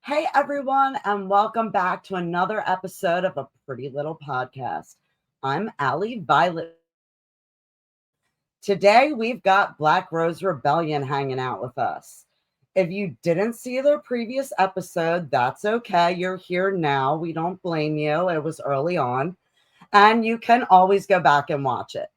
Hey everyone, and welcome back to another episode of A Pretty Little Podcast. I'm Allie Violet. Today we've got Black Rose Rebellion hanging out with us. If you didn't see their previous episode, that's okay. You're here now. We don't blame you. It was early on, and you can always go back and watch it.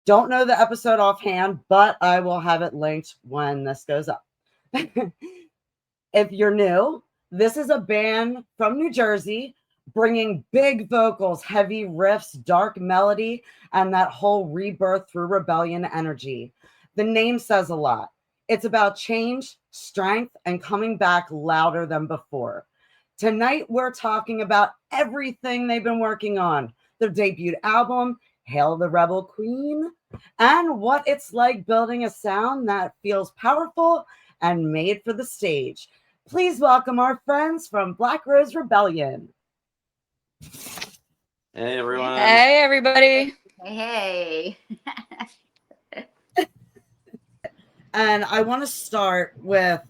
Don't know the episode offhand, but I will have it linked when this goes up. If you're new, this is a band from New Jersey bringing big vocals, heavy riffs, dark melody, and that whole rebirth through rebellion energy. The name says a lot. It's about change, strength, and coming back louder than before. Tonight, we're talking about everything they've been working on, their debut album, Hail the Rebel Queen, and what it's like building a sound that feels powerful and made for the stage. Please welcome our friends from Black Rose Rebellion. Hey, everyone. Hey, everybody. Hey. And I want to start with,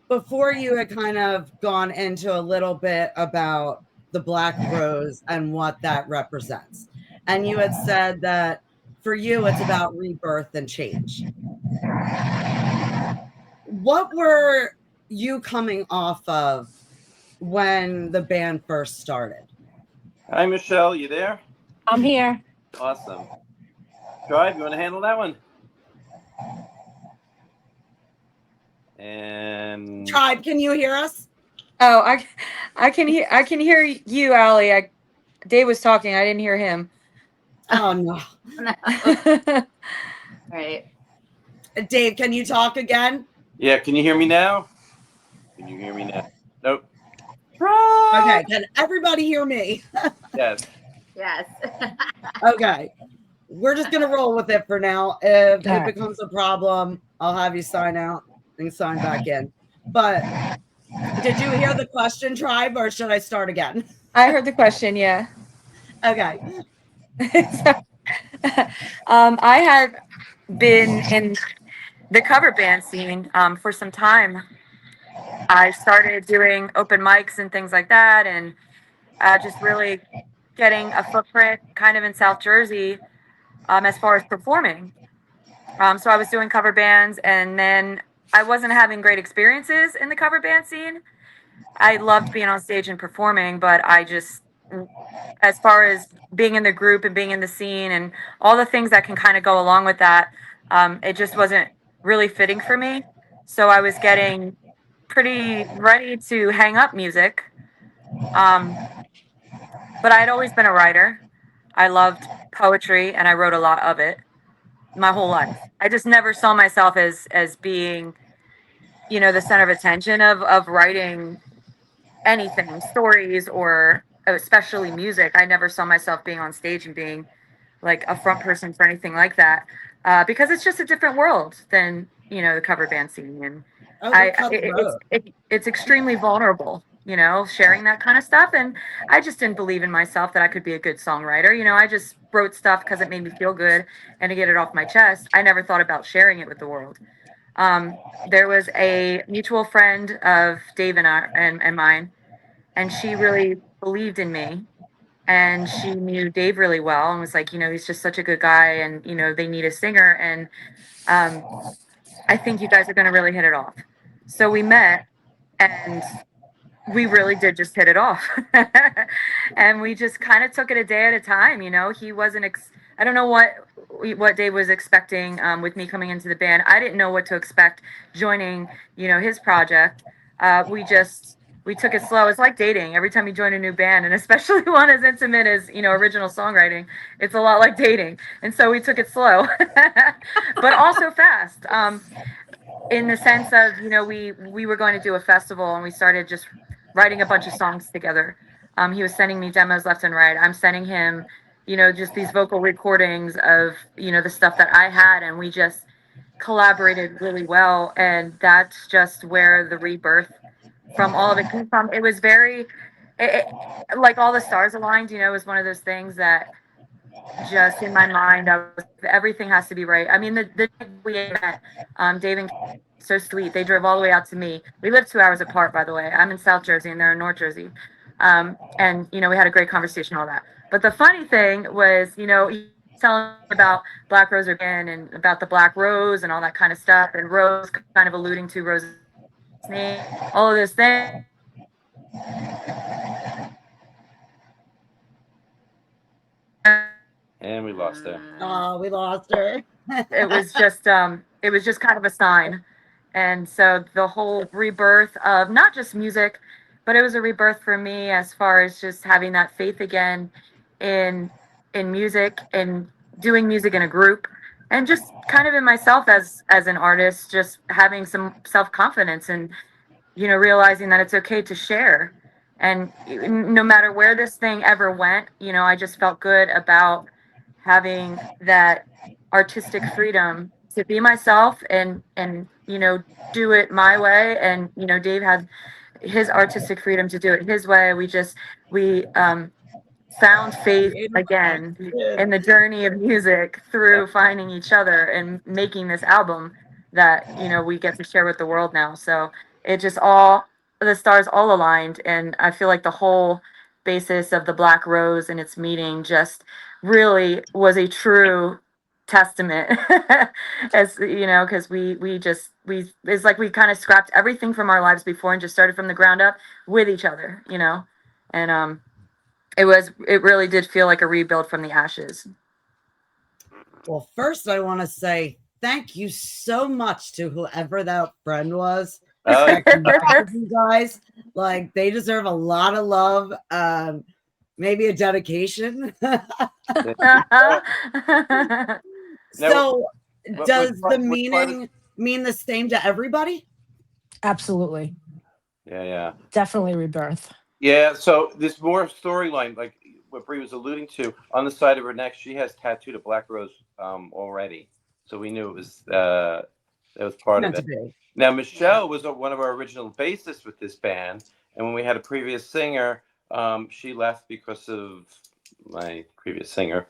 before you had kind of gone into a little bit about the Black Rose and what that represents. And you had said that for you, it's about rebirth and change. What were you coming off of when the band first started? Hi, Michelle. You there? I'm here. Awesome. Drive, you want to handle that one? And Tribe, can you hear us? Oh, I can hear you, Allie. Dave was talking. I didn't hear him. Oh no. Right. Dave, can you talk again? yeah, can you hear me now? Can you hear me now? Nope. Okay, can everybody hear me? Yes. Yes. Okay. We're just going to roll with it for now. If All it right. becomes a problem, I'll have you sign out and sign back in. But did you hear the question, Tribe, or should I start again? I heard the question. Yeah. Okay. I had been in the cover band scene for some time. I started doing open mics and things like that, and just really getting a footprint kind of in South Jersey as far as performing. So I was doing cover bands, and then I wasn't having great experiences in the cover band scene. I loved being on stage and performing, but I just, as far as being in the group and being in the scene and all the things that can kind of go along with that, it just wasn't really fitting for me. So I was getting pretty ready to hang up music. But I had always been a writer. I loved poetry, and I wrote a lot of it my whole life. I just never saw myself as being, the center of attention of writing anything, stories, or especially music. I never saw myself being on stage and being like a front person for anything like that, because it's just a different world than the cover band scene, and it's extremely vulnerable, sharing that kind of stuff. And I just didn't believe in myself that I could be a good songwriter. I just wrote stuff because it made me feel good and to get it off my chest. I never thought about sharing it with the world. There was a mutual friend of Dave and mine, and she really believed in me. And she knew Dave really well and was like, he's just such a good guy, and they need a singer, and I think you guys are going to really hit it off. So we met, and we really did just hit it off. And we just kind of took it a day at a time. He wasn't, I don't know what Dave was expecting with me coming into the band. I didn't know what to expect joining, his project. We took it slow. It's like dating. Every time you join a new band, and especially one as intimate as, original songwriting, it's a lot like dating. And so we took it slow, but also fast. In the sense of, we were going to do a festival, and we started just writing a bunch of songs together. He was sending me demos left and right. I'm sending him, just these vocal recordings of, the stuff that I had, and we just collaborated really well. And that's just where the rebirth from all of it came from. It was very, like all the stars aligned, it was one of those things that just in my mind, everything has to be right. I mean, the day we met, Dave and so sweet. They drove all the way out to me. We live 2 hours apart, by the way. I'm in South Jersey and they're in North Jersey. And we had a great conversation, all that. But the funny thing was, he was telling me about Black Rose Rebellion and about the Black Rose and all that kind of stuff, and Rose kind of alluding to Rose's name, all of this thing. And we lost her. Oh, we lost her. It was just kind of a sign. And so the whole rebirth of not just music, but it was a rebirth for me as far as just having that faith again in music and doing music in a group, and just kind of in myself as an artist, just having some self-confidence and realizing that it's okay to share. And no matter where this thing ever went, I just felt good about having that artistic freedom to be myself and do it my way. And Dave had his artistic freedom to do it his way. We found faith again in the journey of music through finding each other and making this album that we get to share with the world now. So it just the stars all aligned, and I feel like the whole basis of the Black Rose and its meaning just really was a true testament. As because we it's like we kind of scrapped everything from our lives before and just started from the ground up with each other, and it really did feel like a rebuild from the ashes. Well, first I want to say thank you so much to whoever that friend was. You guys, like, they deserve a lot of love. Maybe a dedication. So does the meaning mean the same to everybody? Absolutely. Yeah. Definitely rebirth. Yeah, so there's more storyline, like what Brie was alluding to. On the side of her neck, she has tattooed a Black Rose already. So we knew it was that was part of it. Now, Michelle was one of our original bassists with this band. And when we had a previous singer, she left because of my previous singer.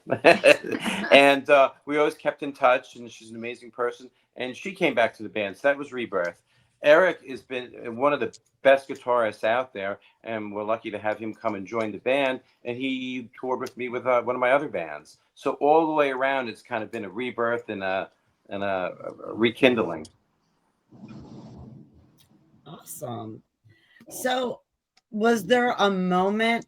And we always kept in touch, and she's an amazing person. And she came back to the band. So that was Rebirth. Eric has been one of the best guitarists out there, and we're lucky to have him come and join the band. And he toured with me with one of my other bands. So all the way around, it's kind of been a rebirth and a rekindling. Awesome. So was there a moment,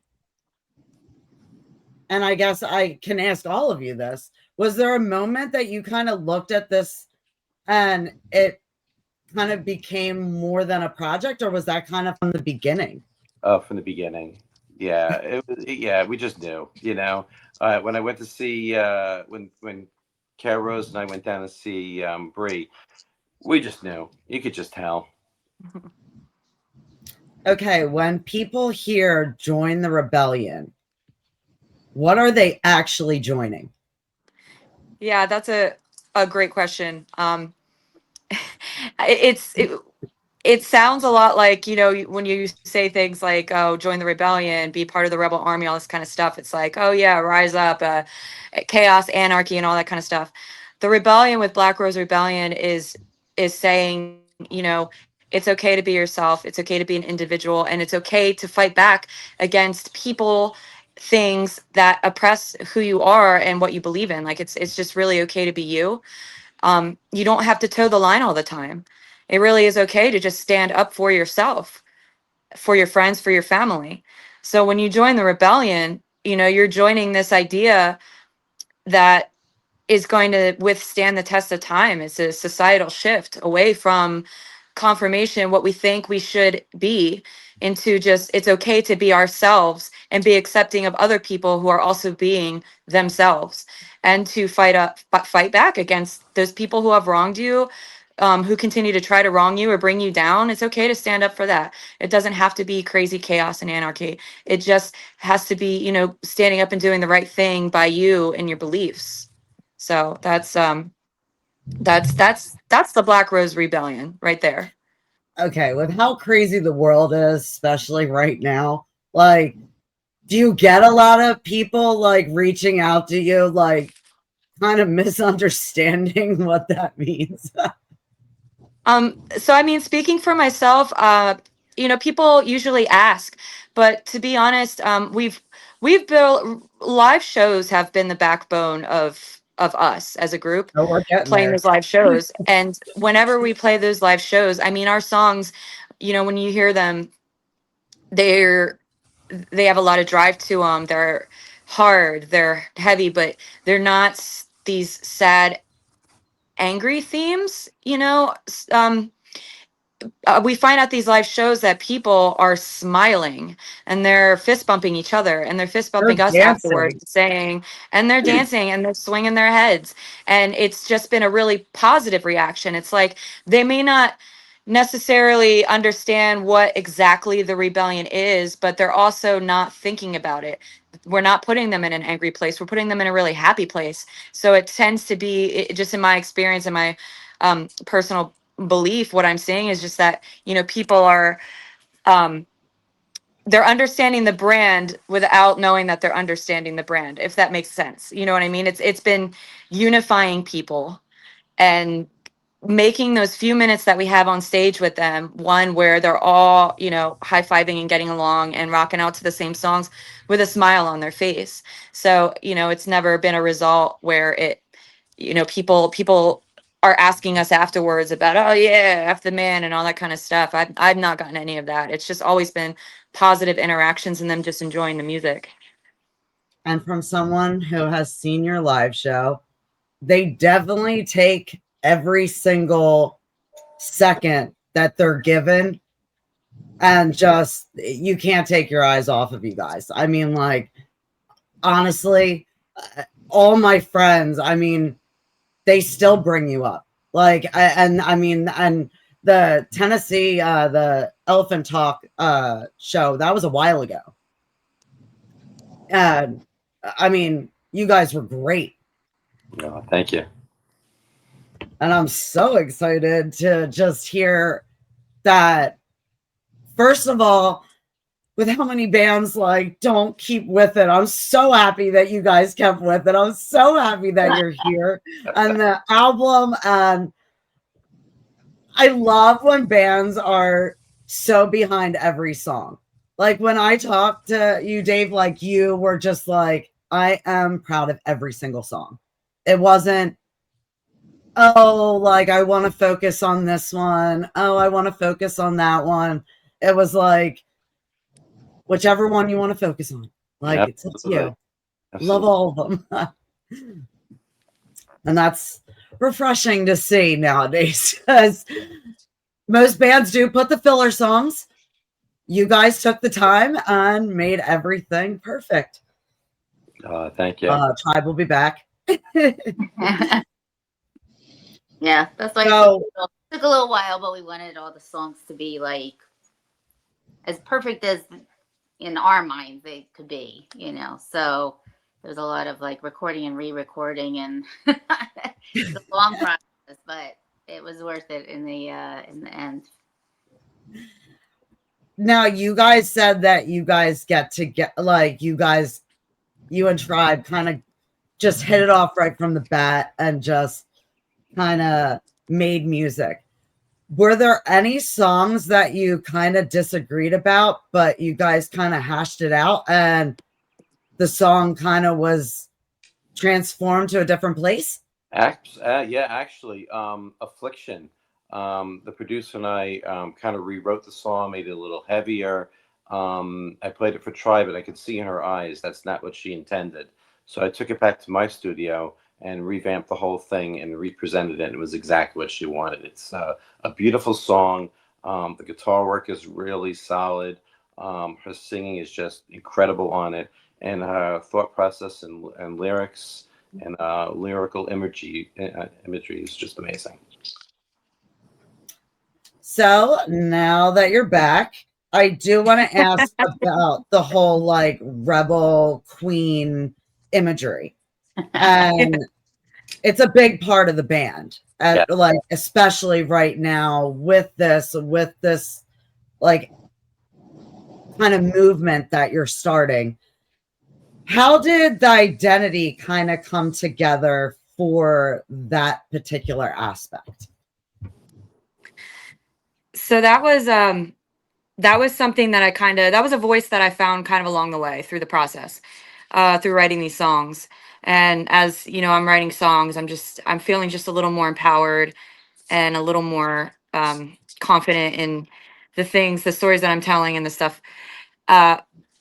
and I guess I can ask all of you this, was there a moment that you kind of looked at this and it kind of became more than a project, or was that kind of from the beginning? From the beginning. Yeah. We just knew, when I went to see, when Cara Rose and I went down to see Brie, we just knew. You could just tell. Okay, when people here join the rebellion, what are they actually joining? Yeah, that's a great question. It sounds a lot like, when you say things like, oh, join the rebellion, be part of the rebel army, all this kind of stuff. It's like, oh yeah, rise up, chaos, anarchy, and all that kind of stuff. The rebellion with Black Rose Rebellion is saying, it's okay to be yourself. It's okay to be an individual, and it's okay to fight back against people, things that oppress who you are and what you believe in. Like, it's just really okay to be you. You don't have to toe the line all the time. It really is okay to just stand up for yourself, for your friends, for your family. So when you join the rebellion, you're joining this idea that is going to withstand the test of time. It's a societal shift away from confirmation, what we think we should be, into just, it's okay to be ourselves and be accepting of other people who are also being themselves, and to fight back against those people who have wronged you, who continue to try to wrong you or bring you down. It's okay to stand up for that. It doesn't have to be crazy chaos and anarchy. It just has to be, standing up and doing the right thing by you and your beliefs. So that's the Black Rose Rebellion right there. Okay, with how crazy the world is, especially right now, like, Do you get a lot of people like reaching out to you, like kind of misunderstanding what that means? So I mean, speaking for myself, people usually ask, but to be honest, we've built live shows have been the backbone of us as a group Oh, we're getting playing there. those live shows. And whenever we play those live shows, I mean, our songs, when you hear them, they have a lot of drive to them. They're hard, they're heavy, but they're not these sad, angry themes. We find out these live shows that people are smiling and they're fist bumping each other and they're fist They're bumping us afterwards, dancing. saying, and they're dancing and they're swinging their heads. And it's just been a really positive reaction. It's like they may not necessarily understand what exactly the rebellion is, but they're also not thinking about it. We're not putting them in an angry place. We're putting them in a really happy place. So it tends to be, just in my experience and my personal belief, what I'm saying is just that people are um they're understanding the brand without knowing that they're understanding the brand, if that makes sense. You know what I mean? It's been unifying people and making those few minutes that we have on stage with them one where they're all high-fiving and getting along and rocking out to the same songs with a smile on their face. So it's never been a result where people are asking us afterwards about, oh yeah, F the man and all that kind of stuff. I've not gotten any of that. It's just always been positive interactions and them just enjoying the music. And from someone who has seen your live show, they definitely take every single second that they're given, and just you can't take your eyes off of you guys. I mean, like, honestly, all my friends, I mean, they still bring you up. Like, and the Tennessee, the Elephant Talk show, that was a while ago. And I mean, you guys were great. Oh, thank you. And I'm so excited to just hear that. First of all, with how many bands like don't keep with it, I'm so happy that you guys kept with it. I'm so happy that you're here and the album. And I love when bands are so behind every song. Like when I talked to you, Dave, like you were just like, I am proud of every single song. It wasn't, oh, like I want to focus on this one. Oh, I want to focus on that one. It was like, whichever one you want to focus on. Like, it's up to you. Absolutely. Love all of them. And that's refreshing to see nowadays, because most bands do put the filler songs. You guys took the time and made everything perfect. Thank you. Tribe will be back. Yeah, that's why it took a little while, but we wanted all the songs to be like as perfect as in our minds they could be, So there's a lot of like recording and re-recording, and it's a long process, but it was worth it in the end. Now, you guys said that you guys you and Tribe kind of just hit it off right from the bat and just kind of made music. Were there any songs that you kind of disagreed about, but you guys kind of hashed it out and the song kind of was transformed to a different place? Yeah, actually, Affliction. The producer and I kind of rewrote the song, made it a little heavier. I played it for Tribe, but I could see in her eyes that's not what she intended. So I took it back to my studio and revamped the whole thing and represented it. And it was exactly what she wanted. It's a beautiful song. The guitar work is really solid. Her singing is just incredible on it. And her thought process and lyrics and lyrical imagery is just amazing. So now that you're back, I do want to ask about the whole like rebel queen imagery. And it's a big part of the band, like especially right now with this like kind of movement that you're starting. How did the identity kind of come together for that particular aspect? So that was something that that was a voice that I found kind of along the way through the process, through writing these songs. And as you know, I'm writing songs, I'm feeling just a little more empowered and a little more confident in the stories that I'm telling and the stuff.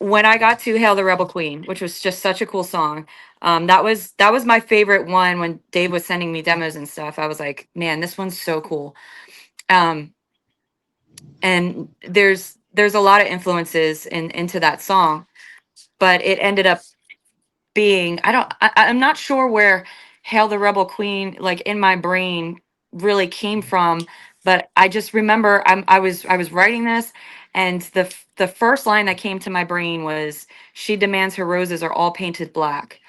When I got to Hail the Rebel Queen, which was just such a cool song, that was my favorite one. When Dave was sending me demos and stuff, I was like, man, this one's so cool. And there's a lot of influences into that song, but it ended up being, I'm not sure where Hail the Rebel Queen, like in my brain, really came from, but I just remember I was writing this, and the first line that came to my brain was, "She demands her roses are all painted black."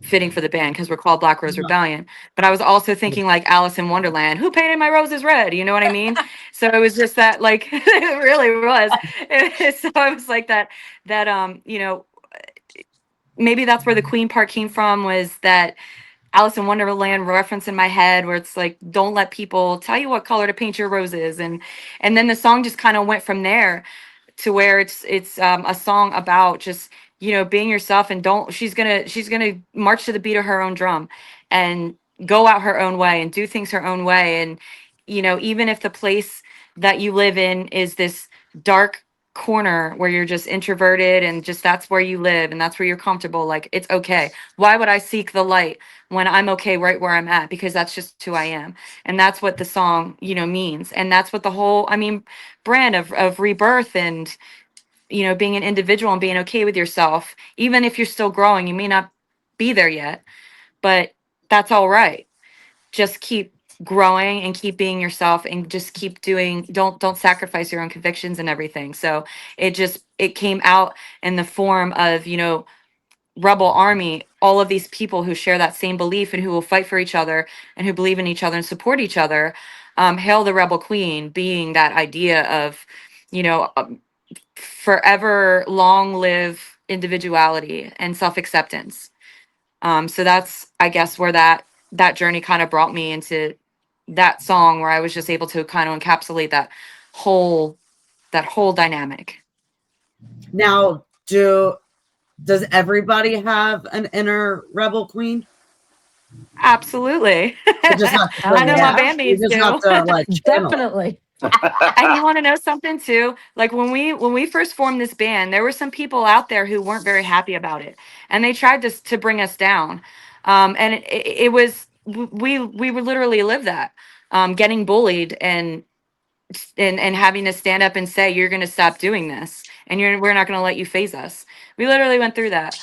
Fitting for the band because we're called Black Rose Rebellion. But I was also thinking like Alice in Wonderland, who painted my roses red? You know what I mean? So it was just that, like, it really was. So I was like that, you know, maybe that's where the Queen part came from, was that Alice in Wonderland reference in my head where it's like, don't let people tell you what color to paint your roses. And then the song just kind of went from there to where it's a song about just, you know, being yourself, and she's gonna march to the beat of her own drum and go out her own way and do things her own way. And you know, even if the place that you live in is this dark corner where you're just introverted and just that's where you live and that's where you're comfortable, like, it's okay. Why would I seek the light when I'm okay right where I'm at? Because that's just who I am. And that's what the song, you know, means. And that's what the whole, I mean, brand of Rebirth, and you know, being an individual and being okay with yourself, even if you're still growing. You may not be there yet, but that's all right. Just keep growing and keep being yourself and just keep doing, don't sacrifice your own convictions and everything. So it came out in the form of, you know, Rebel Army, all of these people who share that same belief and who will fight for each other and who believe in each other and support each other. Hail the Rebel Queen being that idea of, you know, forever long live individuality and self-acceptance. So that's, I guess, where that journey kind of brought me into that song, where I was just able to kind of encapsulate whole that whole dynamic. Now, does everybody have an inner rebel queen? Absolutely. I know my bandmates do. Definitely. And you want to know something too? Like when we first formed this band, there were some people out there who weren't very happy about it, and they tried to bring us down. And it was, we would literally live that, getting bullied and having to stand up and say, you're going to stop doing this, and we're not going to let you phase us. We literally went through that.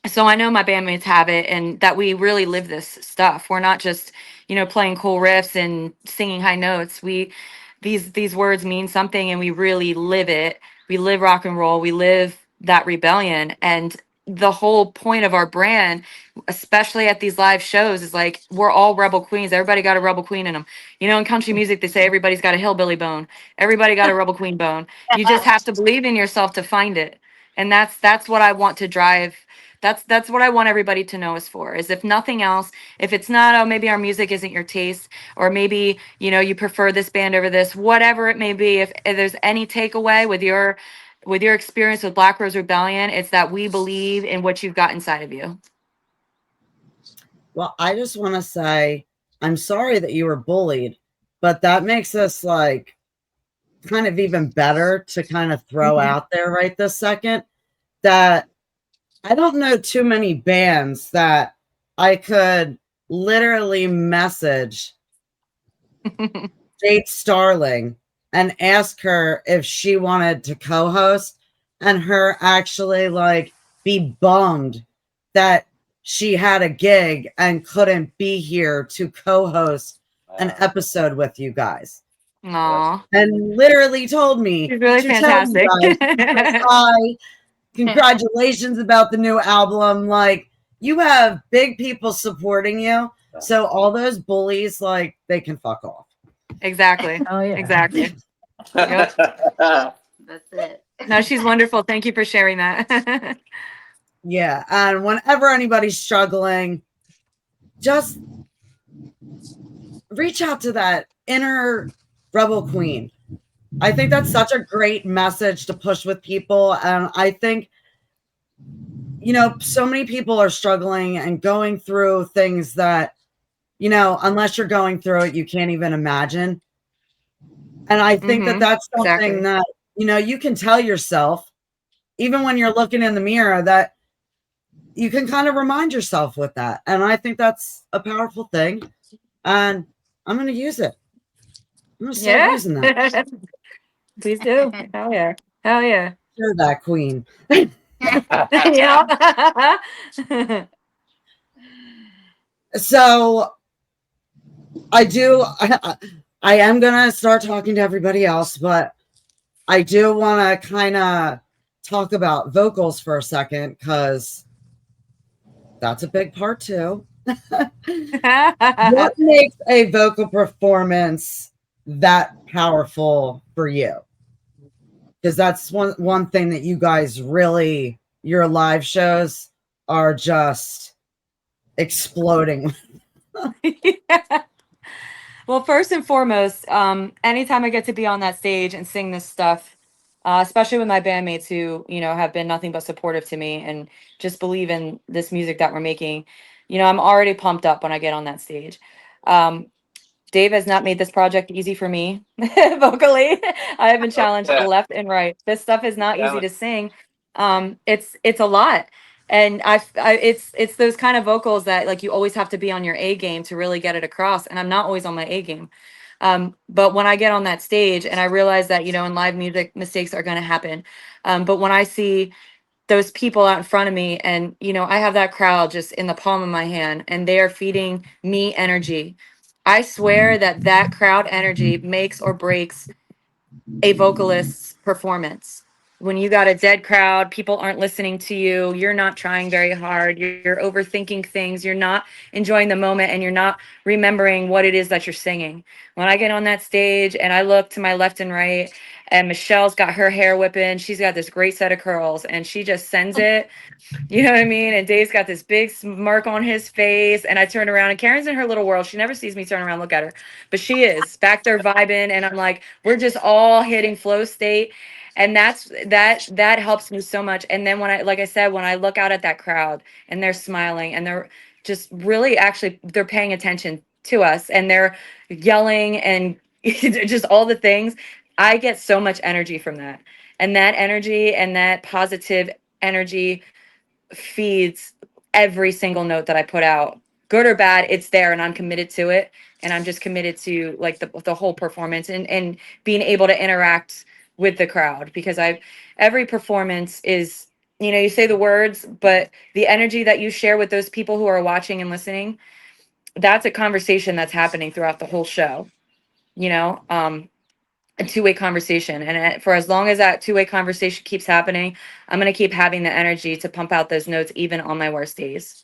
So I know my bandmates have it, and that we really live this stuff. We're not just, you know, playing cool riffs and singing high notes. These words mean something, and we really live it. We live rock and roll. We live that rebellion. And the whole point of our brand, especially at these live shows, is like, we're all rebel queens. Everybody got a rebel queen in them. You know, in country music, they say everybody's got a hillbilly bone. Everybody got a rebel queen bone. You just have to believe in yourself to find it. And that's what I want to drive. That's what I want everybody to know us for, is if nothing else, if it's not, oh, maybe our music isn't your taste, or maybe, you know, you prefer this band over this, whatever it may be, if there's any takeaway with your experience with Black Rose Rebellion, it's that we believe in what you've got inside of you. Well, I just want to say, I'm sorry that you were bullied, but that makes us like kind of even better to kind of throw out there right this second, that I don't know too many bands that I could literally message Jade Starling and ask her if she wanted to co-host, and her actually like be bummed that she had a gig and couldn't be here to co-host an episode with you guys. Aww. And literally told me, she's really fantastic. Hi, congratulations about the new album. Like, you have big people supporting you, so all those bullies, like, they can fuck off. Exactly. Oh yeah. Exactly. Yep. That's it. No, she's wonderful. Thank you for sharing that. Yeah. And whenever anybody's struggling, just reach out to that inner rebel queen. I think that's such a great message to push with people. And I think, so many people are struggling and going through things that, unless you're going through it, you can't even imagine. And I think that that's something that, you can tell yourself, even when you're looking in the mirror, that you can kind of remind yourself with that. And I think that's a powerful thing. And I'm going to use it. I'm going to start using that. Please do. Hell yeah. Hell yeah. You're that queen. So I am going to start talking to everybody else, but I do want to kind of talk about vocals for a second, because that's a big part too. What makes a vocal performance that powerful for you? Because that's one thing that you guys really, your live shows are just exploding. Well, first and foremost, anytime I get to be on that stage and sing this stuff, especially with my bandmates who, have been nothing but supportive to me and just believe in this music that we're making, I'm already pumped up when I get on that stage. Dave has not made this project easy for me vocally. I have been challenged left and right. This stuff is not easy to sing. It's a lot. And it's those kind of vocals that, like, you always have to be on your A game to really get it across. And I'm not always on my A game. But when I get on that stage and I realize that, in live music, mistakes are going to happen. But when I see those people out in front of me and, I have that crowd just in the palm of my hand and they are feeding me energy, I swear that crowd energy makes or breaks a vocalist's performance. When you got a dead crowd, people aren't listening to you, you're not trying very hard, you're overthinking things, you're not enjoying the moment, and you're not remembering what it is that you're singing. When I get on that stage and I look to my left and right, and Michelle's got her hair whipping, she's got this great set of curls, and she just sends it. You know what I mean? And Dave's got this big smirk on his face. And I turn around and Karen's in her little world. She never sees me turn around, look at her. But she is back there vibing. And I'm like, we're just all hitting flow state. And that helps me so much. And then like I said, when I look out at that crowd and they're smiling and they're just really actually, they're paying attention to us and they're yelling and just all the things, I get so much energy from that. And that energy and that positive energy feeds every single note that I put out, good or bad. It's there and I'm committed to it. And I'm just committed to, like, the whole performance and being able to interact with the crowd, because every performance is, you say the words, but the energy that you share with those people who are watching and listening, that's a conversation that's happening throughout the whole show, a two-way conversation. And for as long as that two-way conversation keeps happening, I'm going to keep having the energy to pump out those notes even on my worst days.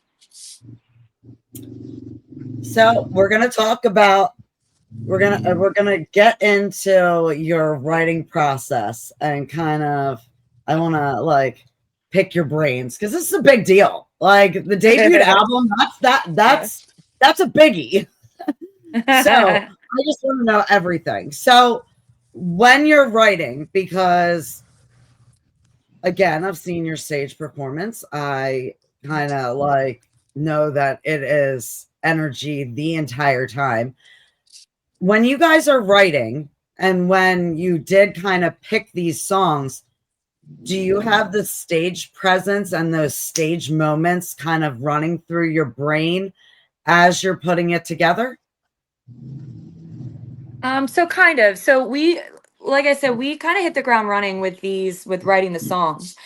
So we're going to talk about, we're going to get into your writing process and kind of, I want to, like, pick your brains, because this is a big deal. Like, the debut album, that's a biggie. So I just want to know everything. So when you're writing, because again, I've seen your stage performance, I kind of know that it is energy the entire time. When you guys are writing and when you did kind of pick these songs, do you have the stage presence and those stage moments kind of running through your brain as you're putting it together? So kind of. So we, like I said, we kind of hit the ground running with writing the songs.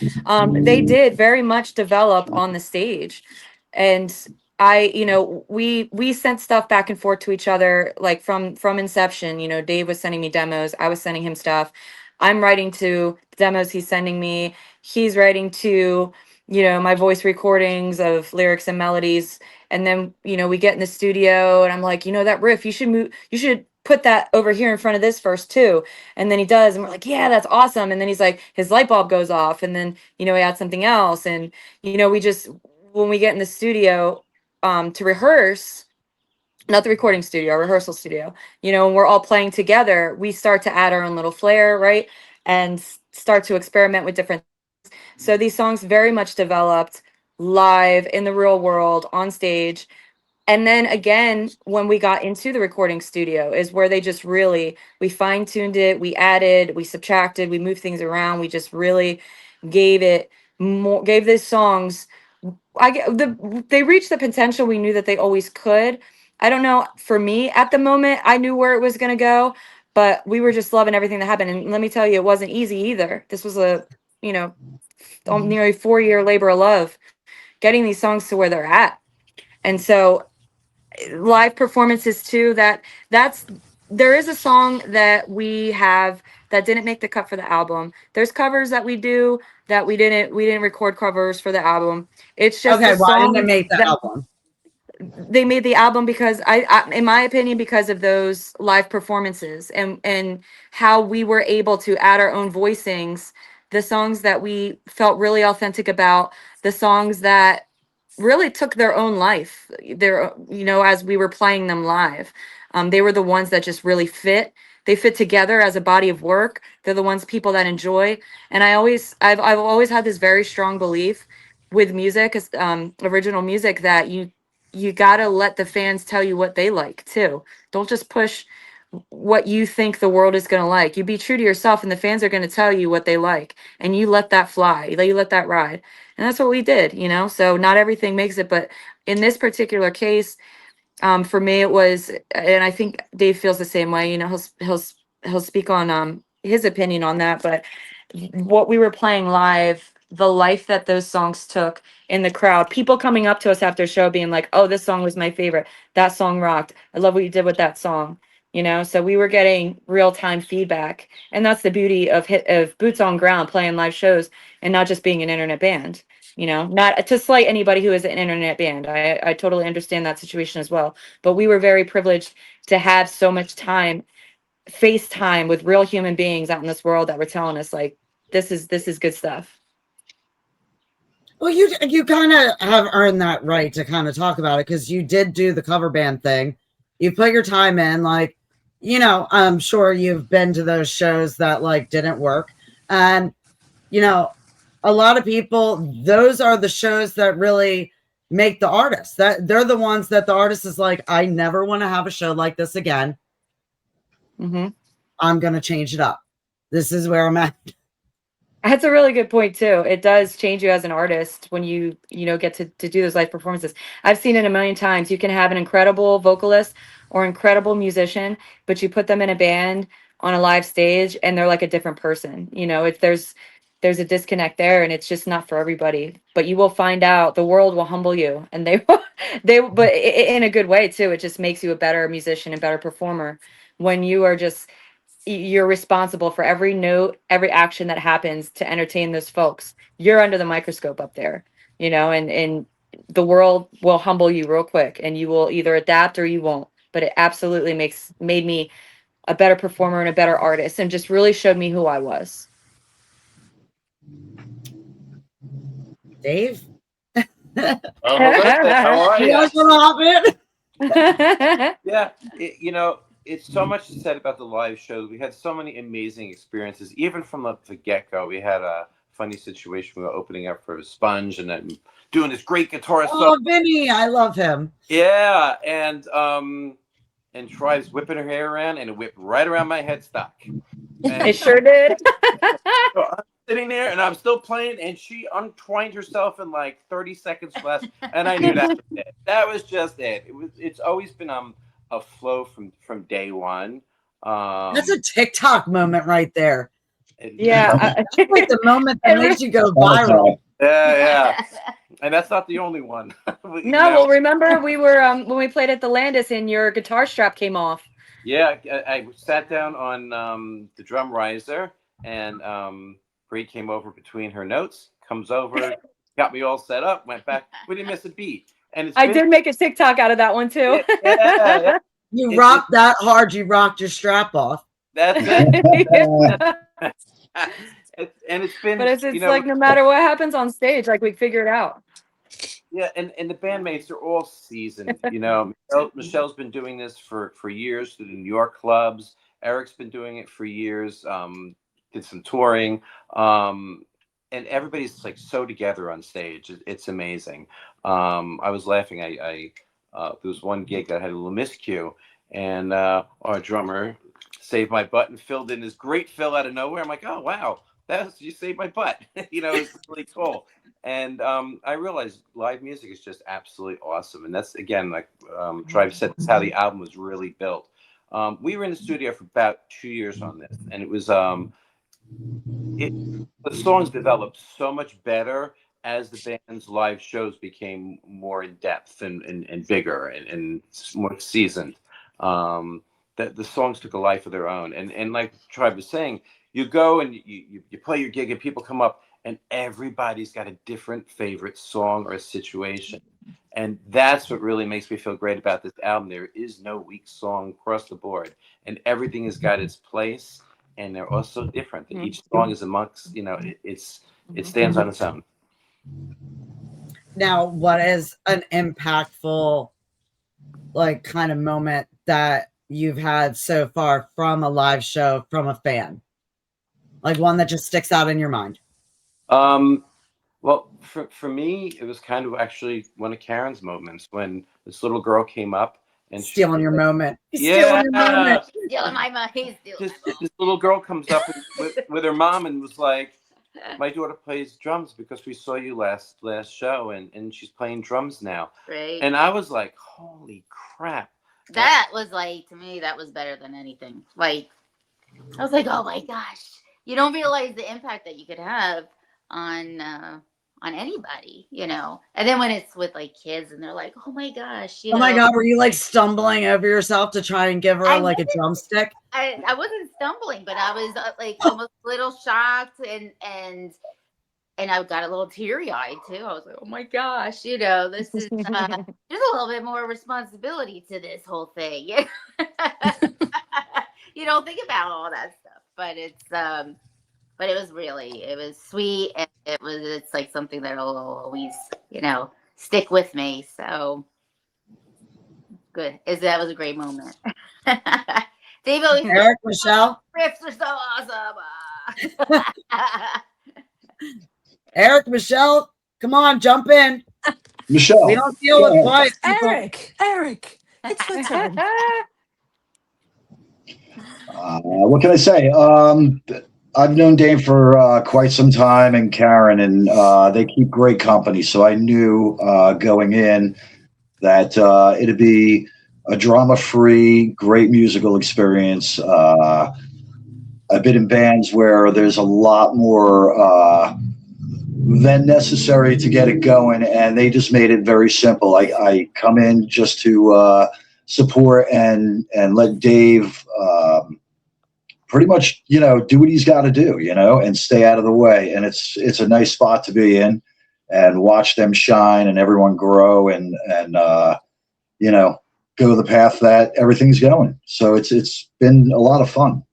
They did very much develop on the stage. And we sent stuff back and forth to each other, like from inception. Dave was sending me demos, I was sending him stuff. I'm writing to demos he's sending me. He's writing to, my voice recordings of lyrics and melodies. And then, we get in the studio and I'm like, that riff, you should put that over here in front of this verse too. And then he does, and we're like, yeah, that's awesome. And then he's like, his light bulb goes off, and then, you know, he adds something else. And, you know, we just, when we get in the studio to rehearse, not the recording studio, rehearsal studio, you know, and we're all playing together, we start to add our own little flair, right? And start to experiment with different. So these songs very much developed live in the real world on stage. And then again, when we got into the recording studio is where they just really, we fine tuned it, we added, we subtracted, we moved things around. We just really gave it more, gave these songs, they reached the potential we knew that they always could. I don't know, for me at the moment, I knew where it was going to go, but we were just loving everything that happened. And let me tell you, it wasn't easy either. This was a, you know, nearly 4-year labor of love getting these songs to where they're at. And so live performances too, there is a song that we have that didn't make the cut for the album. There's covers that we do that we didn't record covers for the album. It's just okay, why didn't song they make the album? They made the album because I in my opinion, because of those live performances and how we were able to add our own voicings, the songs that we felt really authentic about, the songs that really took their own life there, you know, as we were playing them live. They were the ones that just really fit. They fit together as a body of work. They're the ones people that enjoy. And I've always had this very strong belief with music, original music, that you gotta let the fans tell you what they like too. Don't just push what you think the world is gonna like. You be true to yourself, and the fans are gonna tell you what they like, and you let that fly. You let that ride, and that's what we did. You know, so not everything makes it, but in this particular case, for me, it was, and I think Dave feels the same way. You know, he'll speak on his opinion on that, but what we were playing live, the life that those songs took in the crowd, people coming up to us after show being like, oh, this song was my favorite, that song rocked, I love what you did with that song, you know. So we were getting real-time feedback, and that's the beauty of boots on ground, playing live shows, and not just being an internet band. You know, not to slight anybody who is an internet band, I totally understand that situation as well, but we were very privileged to have so much time, FaceTime with real human beings out in this world that were telling us like, this is good stuff. Well, you kind of have earned that right to kind of talk about it, because you did do the cover band thing. You put your time in, like, you know, I'm sure you've been to those shows that like didn't work. And, you know, a lot of people, those are the shows that really make the artist. That they're the ones that the artist is like, I never want to have a show like this again. Mm-hmm. I'm going to change it up. This is where I'm at. That's a really good point too. It does change you as an artist when you know, get to do those live performances. I've seen it a million times. You can have an incredible vocalist or incredible musician, but you put them in a band on a live stage and they're like a different person. You know, there's a disconnect there, and it's just not for everybody. But you will find out, the world will humble you, and but in a good way too. It just makes you a better musician and better performer when you're responsible for every note, every action that happens to entertain those folks. You're under the microscope up there, you know, and the world will humble you real quick, and you will either adapt or you won't. But it absolutely made me a better performer and a better artist, and just really showed me who I was. Dave? Oh, how are you? Yeah, you know, it's so much said about the live shows. We had so many amazing experiences, even from the get-go. We had a funny situation. We were opening up for Sponge and then doing this great guitar solo. Oh, Vinny, I love him. Yeah, and Tribe's whipping her hair around, and it whipped right around my headstock. It sure did. So I'm sitting there, and I'm still playing, and she untwined herself in like 30 seconds less, and I knew that was it. That was just it. It's always been a flow from day one. That's a TikTok moment right there. Yeah, like the moment that makes you go viral. Yeah. And that's not the only one. No, well, remember we were when we played at the Landis and your guitar strap came off. Yeah, I sat down on the drum riser, and Bree came over between her notes, comes over, got me all set up, went back. We didn't miss a beat. And I did make a TikTok out of that one too. Yeah. You rocked that hard, you rocked your strap off. That's it. And it's been, but it's like no matter what happens on stage, like we figure it out. Yeah, and the bandmates are all seasoned. Michelle's been doing this for years through the New York clubs. Eric's been doing it for years. Did some touring, and everybody's like so together on stage. It's amazing. I was laughing. I there was one gig that I had a little miscue, and our drummer saved my butt and filled in this great fill out of nowhere. I'm like, oh wow, you saved my butt. It's really cool. And I realized live music is just absolutely awesome. And that's, again, like Tribe said, that's how the album was really built. We were in the studio for about 2 years on this. And it was, the songs developed so much better as the band's live shows became more in depth and bigger and more seasoned. That the songs took a life of their own. And like Tribe was saying, you go and you play your gig and people come up, and everybody's got a different favorite song or a situation. And that's what really makes me feel great about this album. There is no weak song across the board, and everything has got its place, and they're all so different. And each song is amongst, it stands on its own. Now, what is an impactful, like, kind of moment that you've had so far from a live show from a fan? Like one that just sticks out in your mind? Well, for me, it was kind of actually one of Karen's moments when this little girl came up and stealing your moment. Stealing my mind. This little girl comes up with her mom and was like, "My daughter plays drums because we saw you last show, and she's playing drums now." Right. And I was like, "Holy crap!" That was like, to me, that was better than anything. Like, I was like, "Oh my gosh!" You don't realize the impact that you could have on anybody, And then when it's with like kids and they're like, "Oh my gosh!" Oh my God, were you like stumbling over yourself to try and give her a drumstick? I wasn't stumbling, but I was like almost a little shocked and I got a little teary eyed too. I was like, "Oh my gosh!" This is there's a little bit more responsibility to this whole thing. You don't think about all that stuff, but it's but it was sweet, and it's like something that'll always stick with me. So good. That was a great moment. Dave always Eric, Michelle, riffs are so awesome. Eric, Michelle, come on, jump in. Michelle, we don't deal with quiet people. Eric, it's your turn. What can I say? I've known Dave for quite some time, and Karen, and they keep great company. So I knew going in that it'd be a drama-free, great musical experience. I've been in bands where there's a lot more than necessary to get it going, and they just made it very simple. I come in just to support and let Dave pretty much, do what he's got to do, and stay out of the way. And it's a nice spot to be in and watch them shine and everyone grow and go the path that everything's going. So it's been a lot of fun.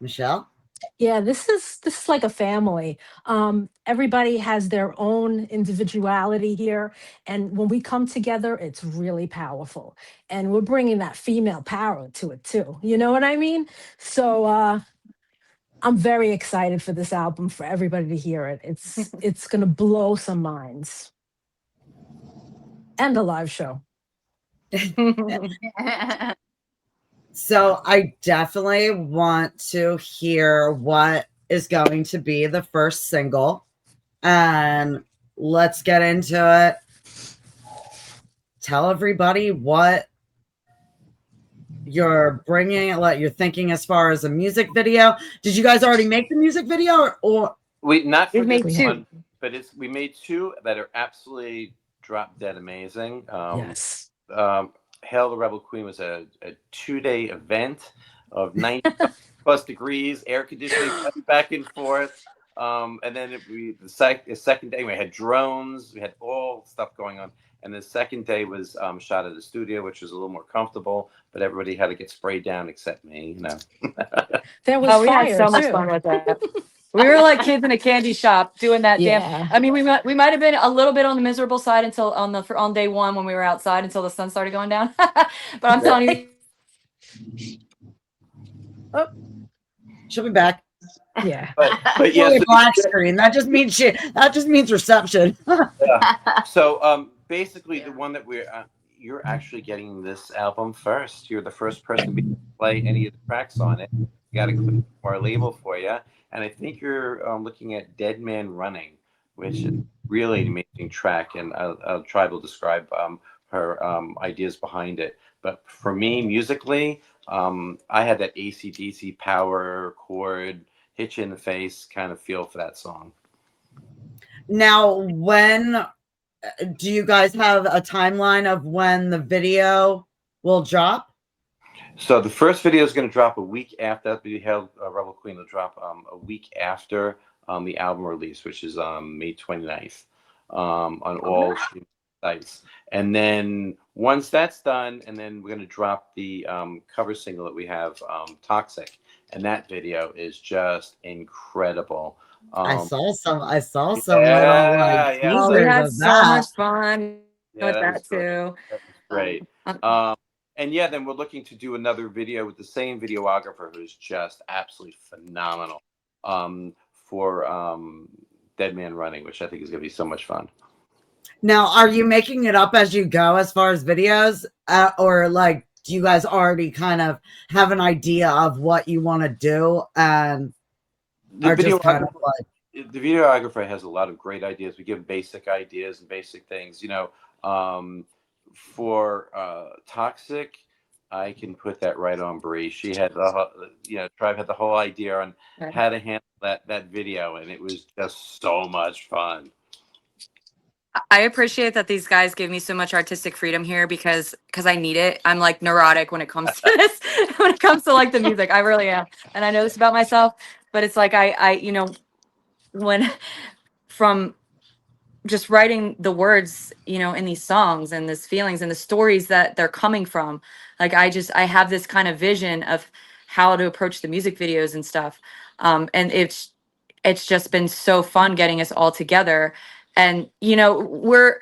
Michelle? Yeah, this is like a family. Everybody has their own individuality here, and when we come together, it's really powerful. And we're bringing that female power to it too. You know what I mean? So I'm very excited for this album, for everybody to hear it. It's gonna blow some minds, and a live show. So I definitely want to hear what is going to be the first single, and let's get into it. Tell everybody what you're bringing, what you're thinking as far as a music video. Did you guys already make the music video, or we not for made this two one, but we made two that are absolutely drop dead amazing. Yes. Hail the Rebel Queen was a 2-day event of 90 plus degrees, air conditioning back and forth. And then the second day we had drones, we had all stuff going on. And the second day was shot at the studio, which was a little more comfortable, but everybody had to get sprayed down except me, you know. There was we had fire so much too. fun with that. We were like kids in a candy shop doing that Yeah. I mean, we might have been a little bit on the miserable side until on day one when we were outside until the sun started going down. But I'm telling you, Oh, she'll be back. Yeah. But yeah, so black screen. That just means reception. Yeah. So basically, the one that you're actually getting this album first. You're the first person to play any of the tracks on it. We got to click our label for you, and I think you're looking at "Dead Man Running," which is really an amazing track, and Tribe will describe her ideas behind it. But for me, musically, I had that AC/DC power chord, hit you in the face kind of feel for that song. Now, when do you guys have a timeline of when the video will drop? So the first video is going to drop a week after. We held Rebel Queen will drop a week after the album release, which is May 29th on all sites. And then once that's done, and then we're going to drop the cover single that we have, Toxic. And that video is just incredible. I saw some little yeah, we teasers had of so that. much fun with that too. That was great. And yeah, then we're looking to do another video with the same videographer who's just absolutely phenomenal for Dead Man Running, which I think is going to be so much fun. Now, are you making it up as you go as far as videos? Or like, do you guys already kind of have an idea of what you want to do? And the videographer has a lot of great ideas. We give basic ideas and basic things, you know. For Toxic, I can put that right on Bree. She had Tribe had the whole idea on how to handle that video, and it was just so much fun. I appreciate that these guys give me so much artistic freedom here because I need it. I'm like neurotic when it comes to this, when it comes to like the music. I really am. And I know this about myself, but it's like I you know, when from just writing the words, you know, in these songs and these feelings and the stories that they're coming from, like I have this kind of vision of how to approach the music videos and stuff. And it's just been so fun getting us all together. And you know, we're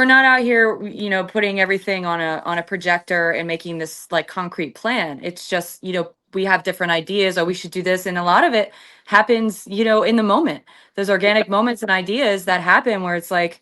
not out here, you know, putting everything on a projector and making this like concrete plan. It's just, you know, we have different ideas, or we should do this, and a lot of it happens, you know, in the moment. Those organic moments and ideas that happen where it's like,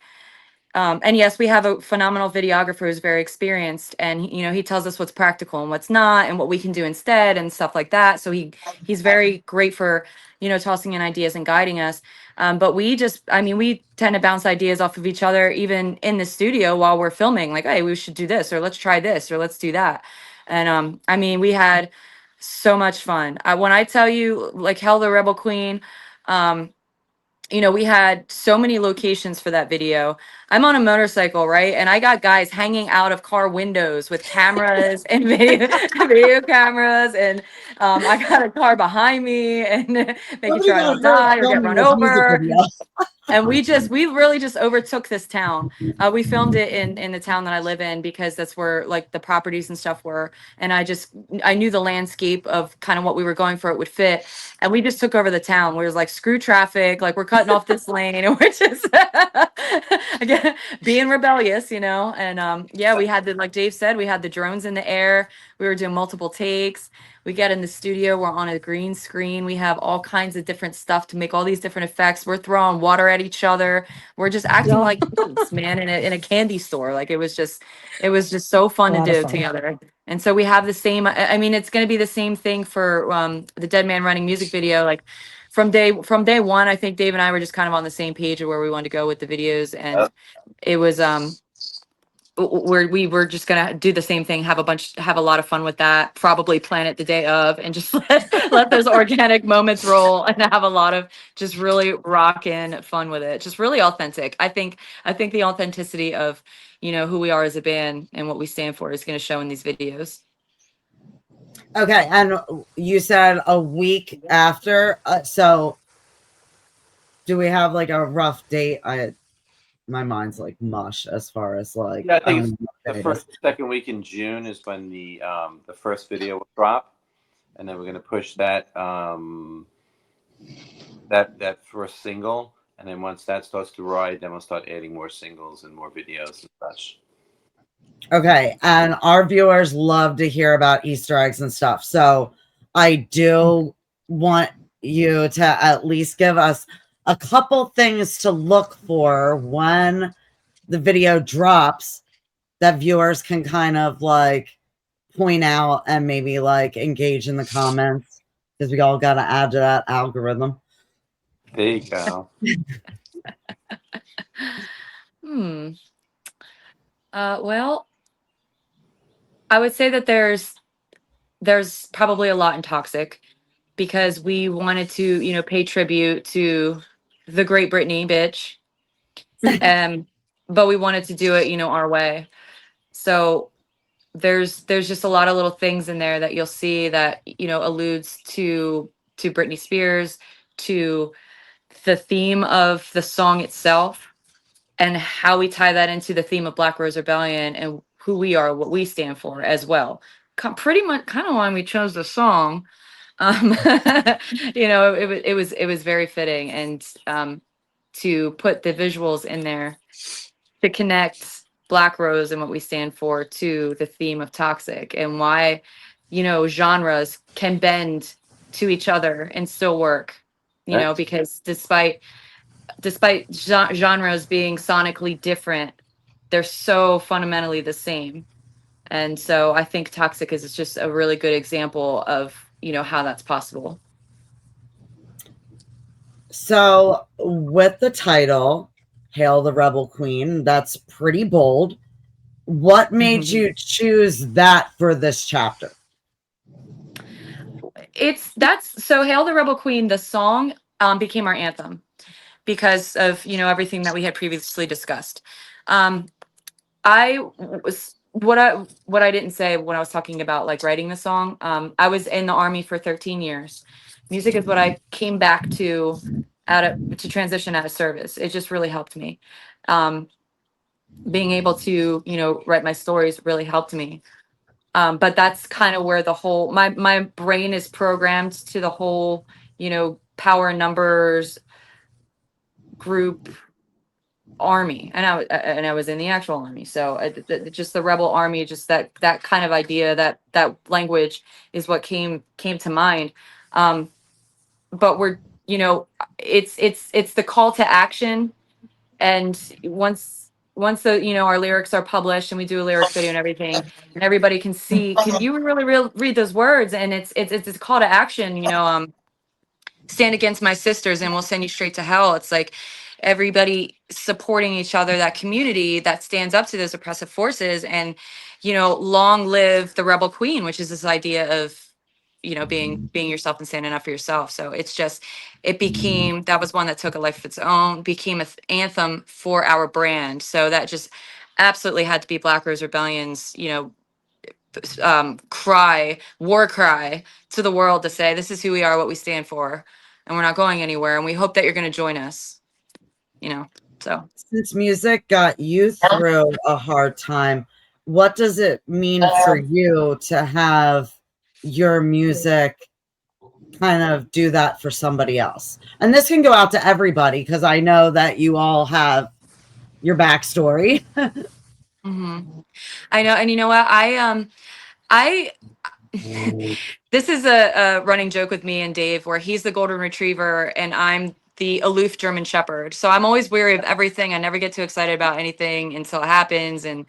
and yes, we have a phenomenal videographer who's very experienced, and you know, he tells us what's practical and what's not, and what we can do instead, and stuff like that. So he's very great for, you know, tossing in ideas and guiding us. But we tend to bounce ideas off of each other, even in the studio while we're filming. Like, hey, we should do this, or let's try this, or let's do that. And I mean, we had so much fun. When I tell you, like, Hell the Rebel Queen, you know, we had so many locations for that video. I'm on a motorcycle, right? And I got guys hanging out of car windows with cameras and video cameras. And I got a car behind me and making sure I don't die or get run over. And we really just overtook this town. We filmed it in the town that I live in because that's where like the properties and stuff were. And I knew the landscape of kind of what we were going for, it would fit. And we just took over the town. We was like, screw traffic, like we're cutting off this lane, and we're just again being rebellious, you know. And yeah, we had like Dave said, we had the drones in the air. We were doing multiple takes. We get in the studio, we're on a green screen. We have all kinds of different stuff to make all these different effects. We're throwing water at each other. We're just acting like kids, man, in a candy store. Like it was just so fun to do together. And so we have the same, I mean, it's going to be the same thing for the Dead Man Running music video. Like from day one, I think Dave and I were just kind of on the same page of where we wanted to go with the videos. And it was, we were just gonna do the same thing, have a lot of fun with that, probably plan it the day of, and just let those organic moments roll and have a lot of just really rockin' fun with it. Just really authentic. I think the authenticity of, you know, who we are as a band and what we stand for is going to show in these videos. Okay, and you said a week after, so do we have like a rough date? my mind's like mush as far as like. Yeah, I think it's the first, second week in June is when the first video will drop, and then we're gonna push that that first single, and then once that starts to ride, then we'll start adding more singles and more videos and such. Okay, and our viewers love to hear about Easter eggs and stuff, so I do want you to at least give us a couple things to look for when the video drops that viewers can kind of like point out and maybe like engage in the comments, because we all got to add to that algorithm. There you go. Well, I would say that there's probably a lot in Toxic, because we wanted to, you know, pay tribute to the great Britney bitch. But we wanted to do it, you know, our way. So there's just a lot of little things in there that you'll see that, you know, alludes to Britney Spears, to the theme of the song itself, and how we tie that into the theme of Black Rose Rebellion and who we are, what we stand for as well. Pretty much kind of why we chose the song. You know, it was very fitting, and to put the visuals in there to connect Black Rose and what we stand for to the theme of Toxic, and why, you know, genres can bend to each other and still work, you know, because despite genres being sonically different, they're so fundamentally the same. And so I think Toxic is just a really good example of, you know, how that's possible. So with the title, Hail the Rebel Queen, that's pretty bold. What made you choose that for this chapter? So Hail the Rebel Queen, the song, became our anthem because of, you know, everything that we had previously discussed. What I didn't say when I was talking about like writing the song, I was in the Army for 13 years. Music is what I came back to transition out of service. It just really helped me. Being able to, you know, write my stories really helped me. But that's kind of where the whole my brain is programmed to the whole, you know, power numbers group army, and I was in the actual army. So just the rebel army, just that kind of idea, that language is what came to mind. But we're, you know, it's the call to action, and once the, you know, our lyrics are published and we do a lyric video and everything, and everybody can see, can you really read those words, and it's a call to action, you know, stand against my sisters and we'll send you straight to hell. It's like everybody supporting each other, that community that stands up to those oppressive forces. And, you know, long live the rebel queen, which is this idea of, you know, being yourself and standing up for yourself. So it's just, that was one that took a life of its own, became an anthem for our brand. So that just absolutely had to be Black Rose Rebellion's, you know, war cry to the world, to say this is who we are, what we stand for, and we're not going anywhere, and we hope that you're going to join us, you know. So since music got you through a hard time, what does it mean for you to have your music kind of do that for somebody else? And this can go out to everybody, because I know that you all have your backstory. I know, and you know what, I this is a running joke with me and Dave, where he's the golden retriever and I'm the aloof German shepherd. So I'm always wary of everything. I never get too excited about anything until it happens. And,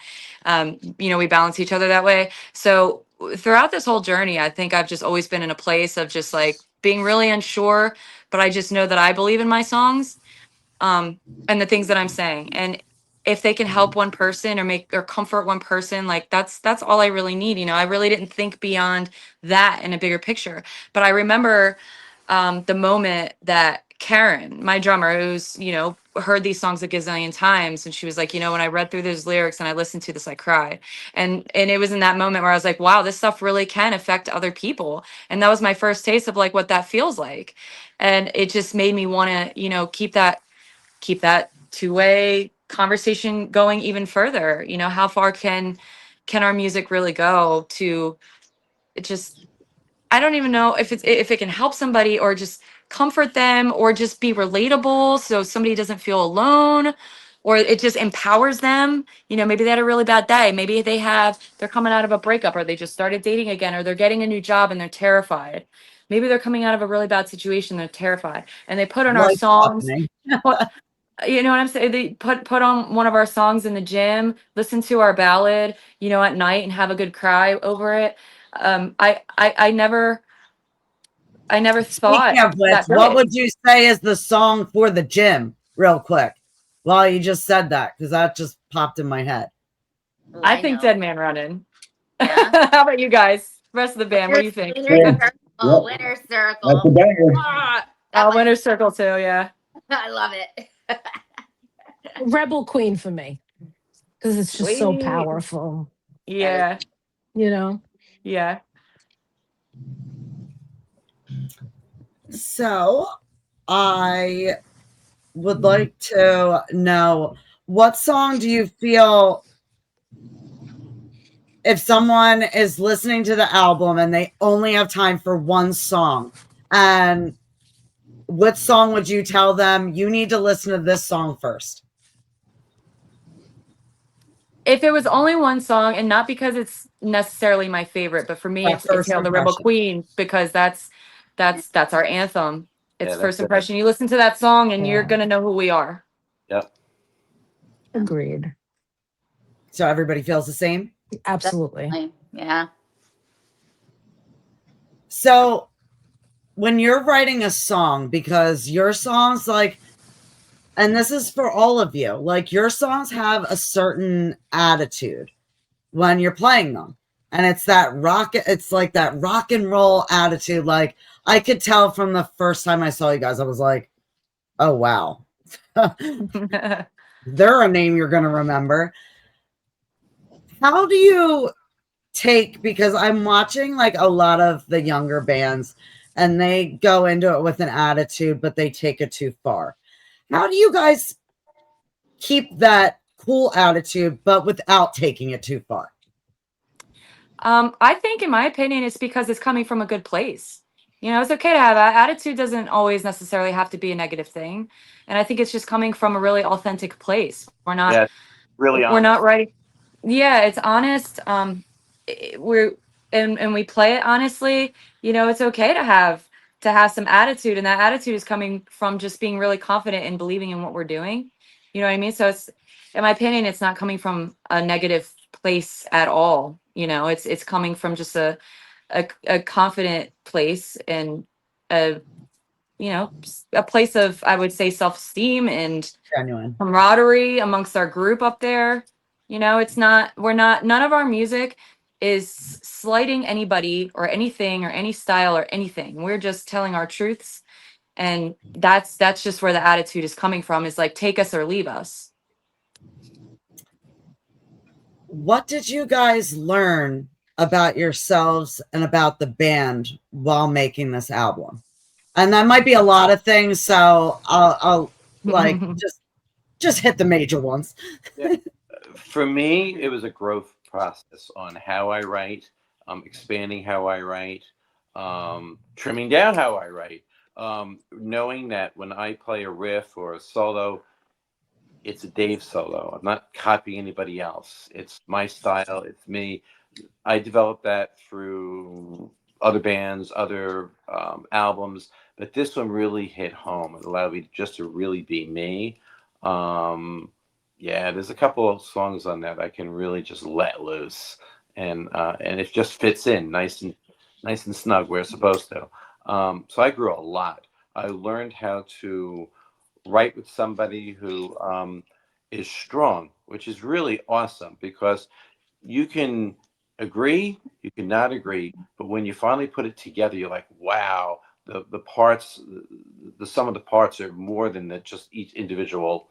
you know, we balance each other that way. So throughout this whole journey, I think I've just always been in a place of just like being really unsure, but I just know that I believe in my songs, and the things that I'm saying. And if they can help one person or comfort one person, like that's all I really need. You know, I really didn't think beyond that in a bigger picture. But I remember the moment that Karen, my drummer, who's, you know, heard these songs a gazillion times, and she was like, you know, when I read through those lyrics and I listened to this, I cried. And it was in that moment where I was like, wow, this stuff really can affect other people. And that was my first taste of like what that feels like. And it just made me want to, you know, keep that two-way conversation going even further. You know, how far can our music really go to it just, I don't even know if it can help somebody or just comfort them or just be relatable so somebody doesn't feel alone, or it just empowers them. You know, maybe they had a really bad day. Maybe they're coming out of a breakup, or they just started dating again, or they're getting a new job and they're terrified. Maybe they're coming out of a really bad situation, they're terrified. And they put on our songs. You know what I'm saying? They put on one of our songs in the gym, listen to our ballad, you know, at night and have a good cry over it. I never thought Speaking of which, what would you say is the song for the gym, real quick? Well, you just said that because that just popped in my head. Ooh, I think Dead Man Running. Yeah. How about you guys? Rest of the band, what do you think? Winner Circle. That's a banger. Winner Circle too, yeah. I love it. Rebel Queen for me, because it's just so powerful. Yeah. You know? Yeah. So I would like to know, what song do you feel, if someone is listening to the album and they only have time for one song, and what song would you tell them you need to listen to this song first? If it was only one song, and not because it's necessarily my favorite, but for me, it's Hail the Rebel Queen, because that's our anthem. It's First Impression. You listen to that song and you're gonna know who we are. Yep. Agreed. So everybody feels the same? Absolutely. Definitely. Yeah. So when you're writing a song, because your songs, like, and this is for all of you, like, your songs have a certain attitude when you're playing them. And it's like that rock and roll attitude. Like, I could tell from the first time I saw you guys, I was like, oh, wow. They're a name you're going to remember. How do you take, because I'm watching like a lot of the younger bands and they go into it with an attitude, but they take it too far. How do you guys keep that cool attitude, but without taking it too far? I think, in my opinion, it's because it's coming from a good place. You know, it's okay to have attitude. Doesn't always necessarily have to be a negative thing. And I think it's just coming from a really authentic place. We're not writing. Yeah, it's honest. And we play it honestly. You know, it's okay to have some attitude, and that attitude is coming from just being really confident and believing in what we're doing. You know what I mean? So it's, in my opinion, it's not coming from a negative place at all. You know, it's coming from just a confident place, and a, you know, a place of, I would say, self-esteem and genuine camaraderie amongst our group up there. You know, none of our music is slighting anybody or anything or any style or anything. We're just telling our truths. And that's just where the attitude is coming from, is like, take us or leave us. What did you guys learn about yourselves and about the band while making this album? And that might be a lot of things, so I'll like just hit the major ones. Yeah. For me, it was a growth process on how I write, expanding how I write, trimming down how I write, knowing that when I play a riff or a solo, it's a Dave solo. I'm not copying anybody else. It's my style. It's me. I developed that through other bands, other albums, but this one really hit home. It allowed me just to really be me. Yeah, there's a couple of songs on that I can really just let loose, and it just fits in nice and snug where it's supposed to. So I grew a lot. I learned how to write with somebody who is strong, which is really awesome, because you can agree, you can not agree, but when you finally put it together, you're like, wow, the parts, the sum of the parts are more than that just each individual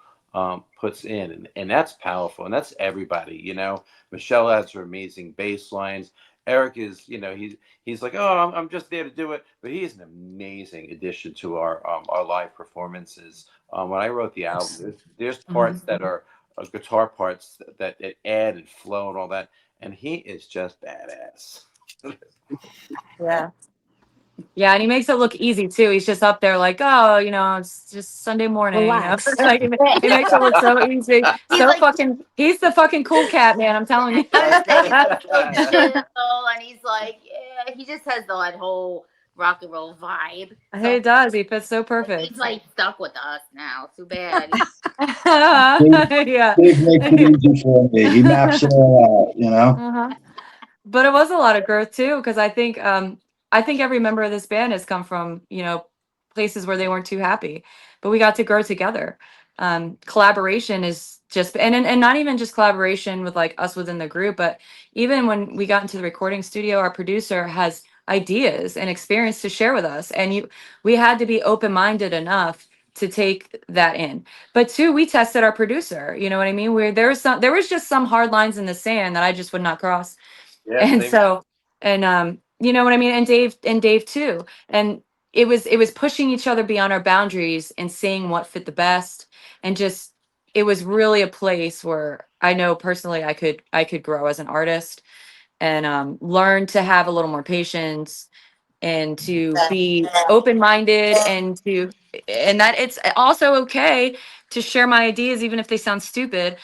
puts in, and that's powerful, and that's everybody. You know, Michelle has her amazing bass lines. Eric is, you know, he's like, oh, I'm just there to do it, but he is an amazing addition to our live performances. When I wrote the album, there's parts that are guitar parts that add and flow and all that. And he is just badass. Yeah. Yeah, and he makes it look easy too. He's just up there like, oh, it's just Sunday morning, Relax. Like he makes it look so easy. He's the fucking cool cat, man. I'm telling you. I was saying he's so chill, and he's like, yeah, he just has that whole rock and roll vibe. So He does. He fits so perfect. he's like stuck with us now. Too bad. Yeah. Dave makes it easy for me. He maps it all out, But it was a lot of growth too, because I think every member of this band has come from places where they weren't too happy, but we got to grow together. Collaboration is just and not even just collaboration with like us within the group, but even when we got into the recording studio, our producer has ideas and experience to share with us, and we had to be open-minded enough to take that in. But two, we tested our producer. You know what I mean? Where there was just some hard lines in the sand that I just would not cross. Yeah, And so, and you know what I mean? And Dave too. And it was pushing each other beyond our boundaries and seeing what fit the best. And just, it was really a place where I know personally I could grow as an artist and learn to have a little more patience and to be open-minded and that it's also okay to share my ideas, even if they sound stupid.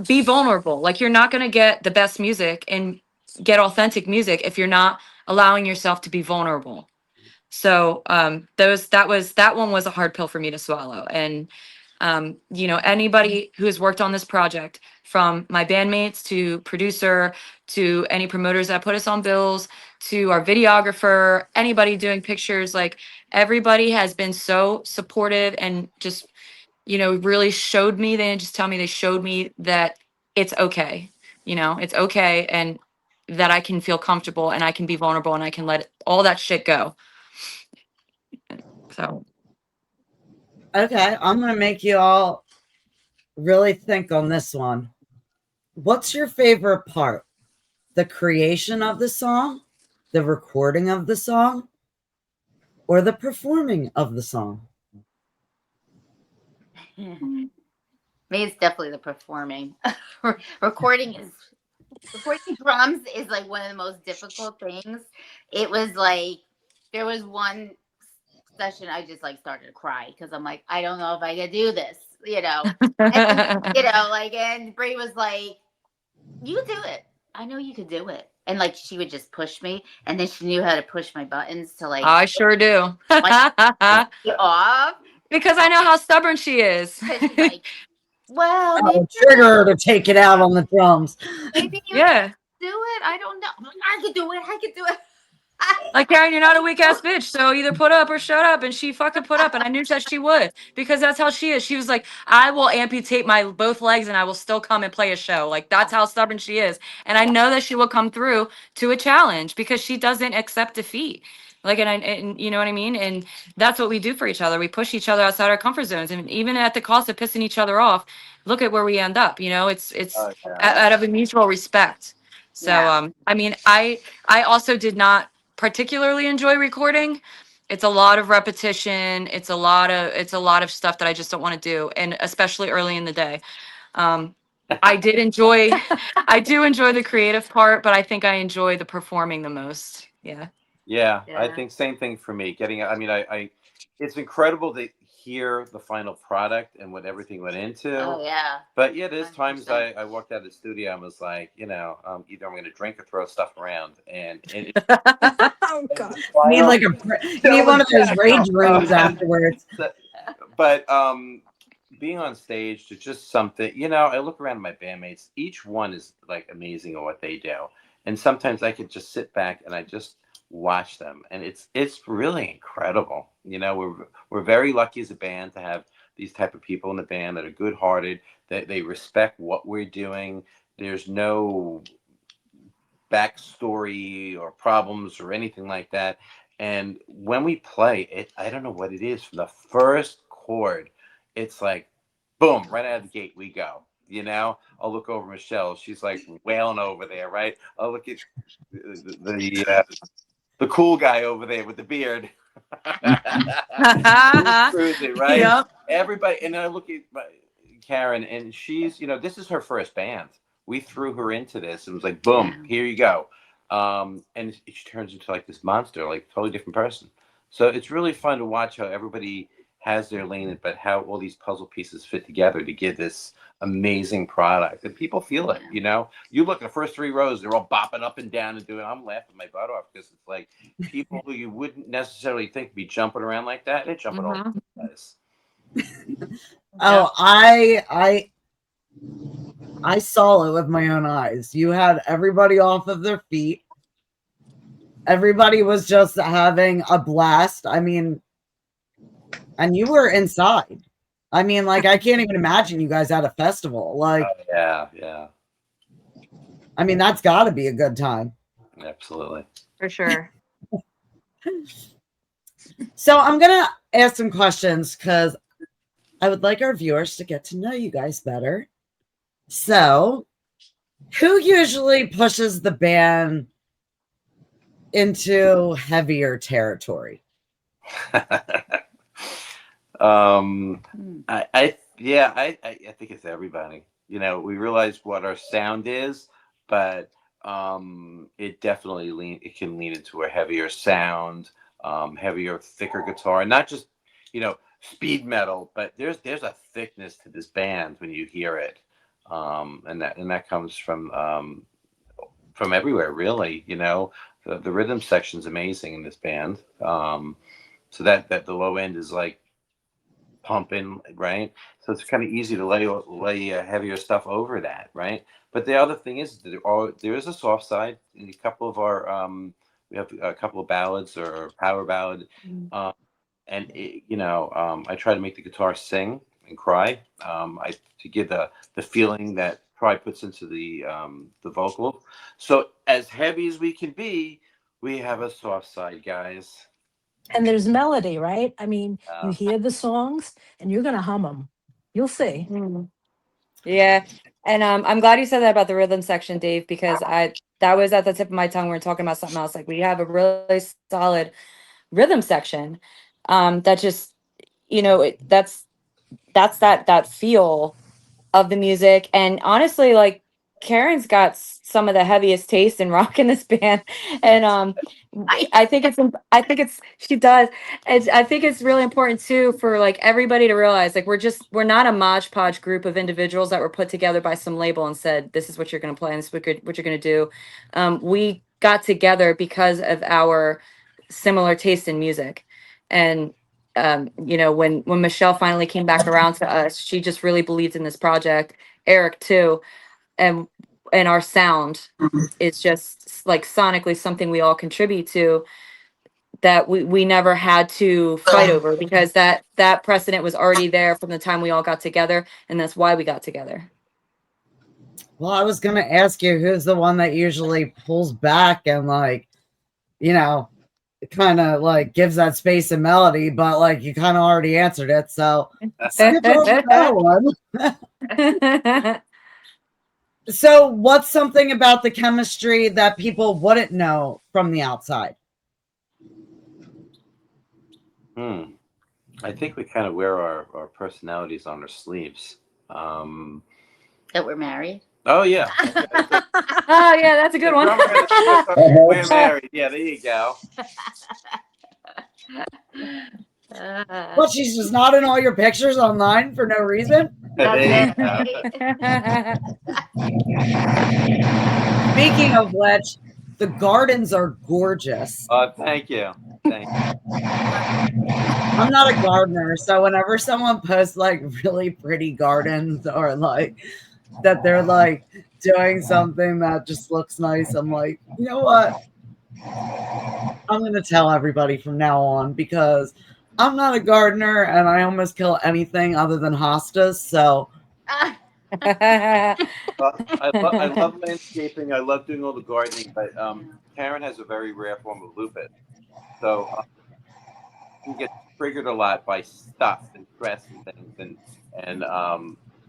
Be vulnerable. Like, you're not going to get the best music and get authentic music if you're not allowing yourself to be vulnerable. So that one was a hard pill for me to swallow. And anybody who has worked on this project, from my bandmates to producer to any promoters that put us on bills to our videographer, anybody doing pictures, like, everybody has been so supportive and just really showed me. They didn't just tell me, they showed me that it's okay. It's okay, and that I can feel comfortable and I can be vulnerable and I can let all that shit go. So. Okay, I'm going to make you all really think on this one. What's your favorite part? The creation of the song, the recording of the song, or the performing of the song? Me, it's definitely the performing. Recording drums is like one of the most difficult things. It was like, there was one session I just like started to cry because I'm like, I don't know if I can do this, and Brie was like, you do it. I know you could do it. And like, she would just push me, and then she knew how to push my buttons to like. I sure do. Off. Because I know how stubborn she is. She's like, well, I'll trigger her to take it out on the drums. Maybe you can do it. I don't know. I could do it. I could do it. Like, Karen, you're not a weak ass bitch, so either put up or shut up. And she fucking put up, and I knew that she would, because that's how she is. She was like, I will amputate my both legs and I will still come and play a show. Like, that's how stubborn she is. And I know that she will come through to a challenge because she doesn't accept defeat. Like, and you know what I mean? And that's what we do for each other. We push each other outside our comfort zones, and even at the cost of pissing each other off. Look at where we end up. It's out of a mutual respect. So, I mean, I also did not particularly enjoy recording. It's a lot of repetition. It's a lot of stuff that I just don't want to do, and especially early in the day. I do enjoy the creative part, but I think I enjoy the performing the most. Yeah, I think same thing for me. It's incredible to hear the final product and what everything went into. Oh yeah. But yeah, there's times I walked out of the studio and was like, either I'm going to drink or throw stuff around, and oh God, you need one of those rage rooms afterwards. But being on stage to just something, I look around at my bandmates. Each one is like amazing at what they do, and sometimes I could just sit back and I just watch them, and it's really incredible. We're very lucky as a band to have these type of people in the band that are good-hearted, that they respect what we're doing. There's no backstory or problems or anything like that. And when we play it, I don't know what it is, from the first chord, it's like boom, right out of the gate we go. I'll look over Michelle, she's like wailing over there, right? I'll look at the cool guy over there with the beard. Cruising, right? Yep. Everybody, and then I look at Karen, and she's, this is her first band. We threw her into this and was like, boom, here you go. And she turns into like this monster, like totally different person. So it's really fun to watch how everybody has their lane, but how all these puzzle pieces fit together to give this amazing product. And people feel it, You look at the first 3 rows, they're all bopping up and down and doing, I'm laughing my butt off because it's like people who you wouldn't necessarily think would be jumping around like that, they're jumping all over the place. Oh, I saw it with my own eyes. You had everybody off of their feet. Everybody was just having a blast. I mean, and you were inside. I mean, like, I can't even imagine you guys at a festival. Like, yeah. I mean, that's got to be a good time. Absolutely. For sure. So I'm going to ask some questions because I would like our viewers to get to know you guys better. So, who usually pushes the band into heavier territory? I think it's everybody. We realize what our sound is, but it definitely can lean into a heavier sound, heavier, thicker guitar, not just speed metal, but there's a thickness to this band when you hear it, and that comes from everywhere, really. The rhythm section's amazing in this band, so that the low end is like pumping, right? So it's kind of easy to lay heavier stuff over that, right? But the other thing is there is a soft side in a couple of our we have a couple of ballads or power ballad, and I try to make the guitar sing and cry, to give the feeling that Pride puts into the vocal. So as heavy as we can be, we have a soft side, guys. And there's melody, right? I mean, you hear the songs and you're going to hum them. You'll see. Yeah. And I'm glad you said that about the rhythm section, Dave, because that was at the tip of my tongue. We're talking about something else. Like, we have a really solid rhythm section that just, that's that feel of the music. And honestly, like, Karen's got some of the heaviest taste in rock in this band, and I think she does. And I think it's really important too for like everybody to realize, like, we're not a Mod Podge group of individuals that were put together by some label and said, this is what you're going to play and this is what you're going to do. We got together because of our similar taste in music, and when Michelle finally came back around to us, she just really believed in this project. Eric too, and our sound is just like sonically something we all contribute to, that we never had to fight over, because that precedent was already there from the time we all got together, and that's why we got together. Well, I was going to ask you, who's the one that usually pulls back and, like, kind of like gives that space and melody, but like you kind of already answered it, so skip over that one. So what's something about the chemistry that people wouldn't know from the outside? I think we kind of wear our personalities on our sleeves. That we're married. Oh yeah. Oh yeah, that's a good one. We're married. Yeah, there you go. Well, she's just not in all your pictures online for no reason. Speaking of which, the gardens are gorgeous. Thank you. I'm not a gardener, so whenever someone posts like really pretty gardens, or like that they're like doing something that just looks nice, I'm like, you know what? I'm going to tell everybody from now on, because I'm not a gardener and I almost kill anything other than hostas. So I love landscaping. I love doing all the gardening, but Karen has a very rare form of lupus. So you get triggered a lot by stuff and stress and things, and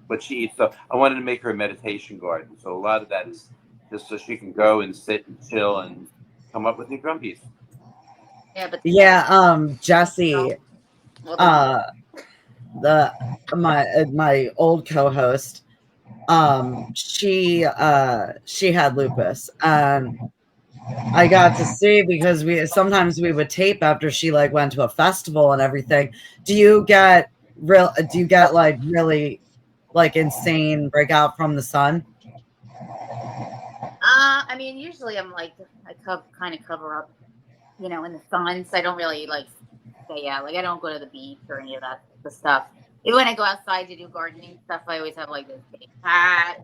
what she eats. So I wanted to make her a meditation garden. So a lot of that is just so she can go and sit and chill and come up with new drum pieces. Yeah, Jesse, my old co-host, she had lupus, and I got to see, because sometimes we would tape after she like went to a festival and everything. Do you get like really like insane breakout from the sun? I mean, usually I'm like, I kind of cover up, in the sun, so I don't really like stay out. Like, I don't go to the beach or any of that the stuff. Even when I go outside to do gardening stuff, I always have like this big hat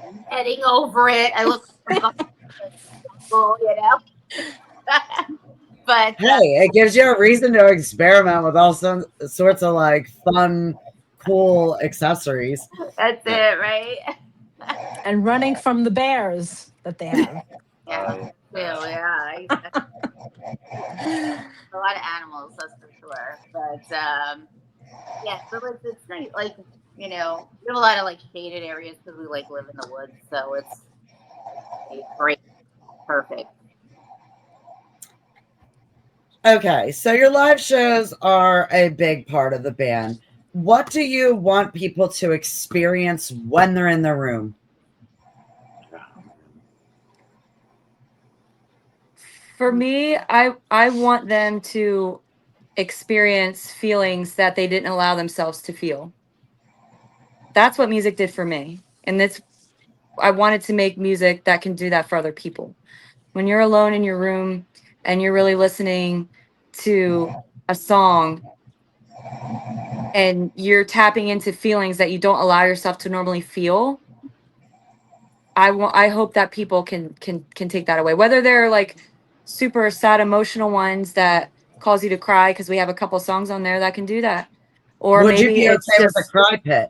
and heading over it. I look, but hey, it gives you a reason to experiment with all sorts of like fun, cool accessories. That's it, right? And running from the bears that they have. Yeah, yeah. A lot of animals, that's for sure. But yeah, so it's great. Like, we have a lot of like shaded areas because we like live in the woods, so it's great, perfect. Okay, so your live shows are a big part of the band. What do you want people to experience when they're in the room? For me, I want them to experience feelings that they didn't allow themselves to feel. That's what music did for me. And I wanted to make music that can do that for other people. When you're alone in your room and you're really listening to a song and you're tapping into feelings that you don't allow yourself to normally feel, I hope that people can take that away. Whether they're like super sad emotional ones that cause you to cry, because we have a couple songs on there that can do that. Or would you maybe be it's okay just with a cry pit?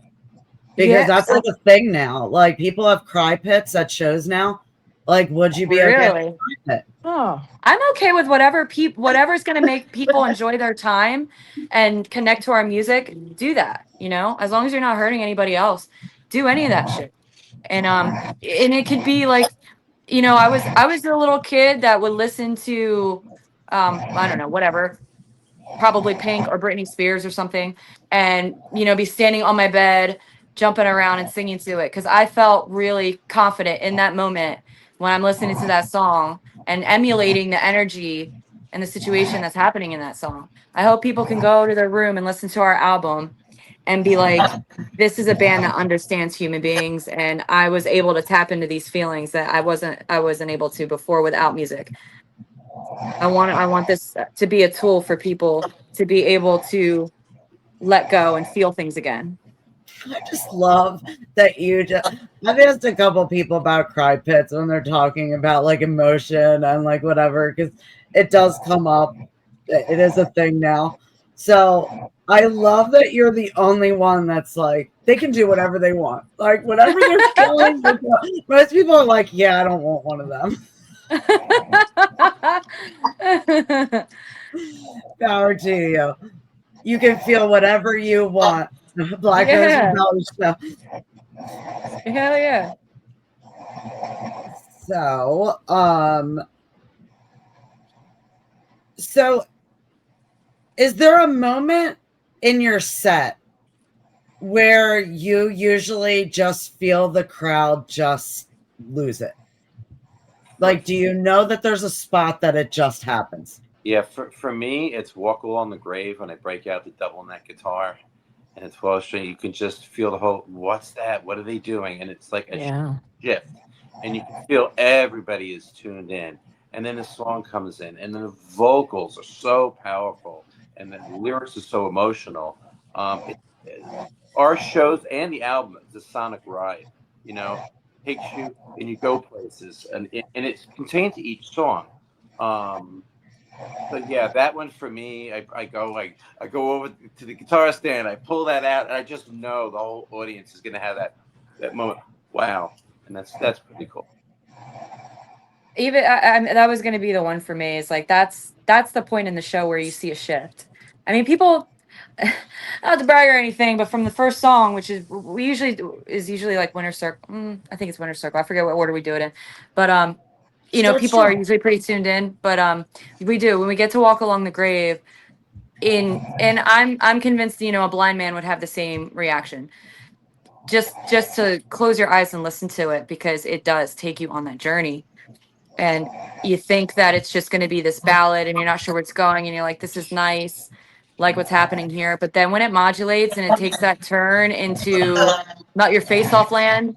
Because that's like a thing now. Like, people have cry pits at shows now. Like, would you be okay with a cry pit? Oh, I'm okay with whatever's going to make people enjoy their time and connect to our music. Do that, as long as you're not hurting anybody else. Do any of that shit. And it could be like, I was a little kid that would listen to I don't know, whatever, probably Pink or Britney Spears or something, and be standing on my bed jumping around and singing to it, because I felt really confident in that moment when I'm listening to that song and emulating the energy and the situation that's happening in that song. I hope people can go to their room and listen to our album and be like, this is a band that understands human beings, and I was able to tap into these feelings that I wasn't able to before without music. I want this to be a tool for people to be able to let go and feel things again. I just love that I've asked a couple people about cry pits when they're talking about like emotion and like whatever, because it does come up. It is a thing now. So I love that you're the only one that's like, they can do whatever they want. Like, whatever they're feeling. Most people are like, yeah, I don't want one of them. Power to you. You can feel whatever you want. Black Rose Rebellion show. Hell yeah. So is there a moment in your set where you usually just feel the crowd just lose it? Like, do you know that there's a spot that it just happens? Yeah, for me, it's Walk Along the Grave when I break out the double neck guitar and it's 12 string. You can just feel the whole, what's that? What are they doing? And it's like a shift. And you can feel everybody is tuned in. And then the song comes in, and then the vocals are so powerful, and the lyrics are so emotional. Our shows and the album is a sonic ride. Takes you and you go places, and it's contained to each song. So yeah, that one for me, I go over to the guitar stand, I pull that out, and I just know the whole audience is gonna have that moment. Wow, and that's pretty cool. Even that was going to be the one for me. Is like that's the point in the show where you see a shift. I mean, people, not to brag or anything, but from the first song, which is usually like Winter Circle. I think it's Winter Circle. I forget what order we do it in, but people are usually pretty tuned in. But we do, when we get to Walk Along the Grave, and I'm convinced, you know, a blind man would have the same reaction. Just to close your eyes and listen to it, because it does take you on that journey. And you think that it's just going to be this ballad and you're not sure where it's going, and you're like, this is nice, like what's happening here. But then when it modulates and it takes that turn into Not Your Face Off Land,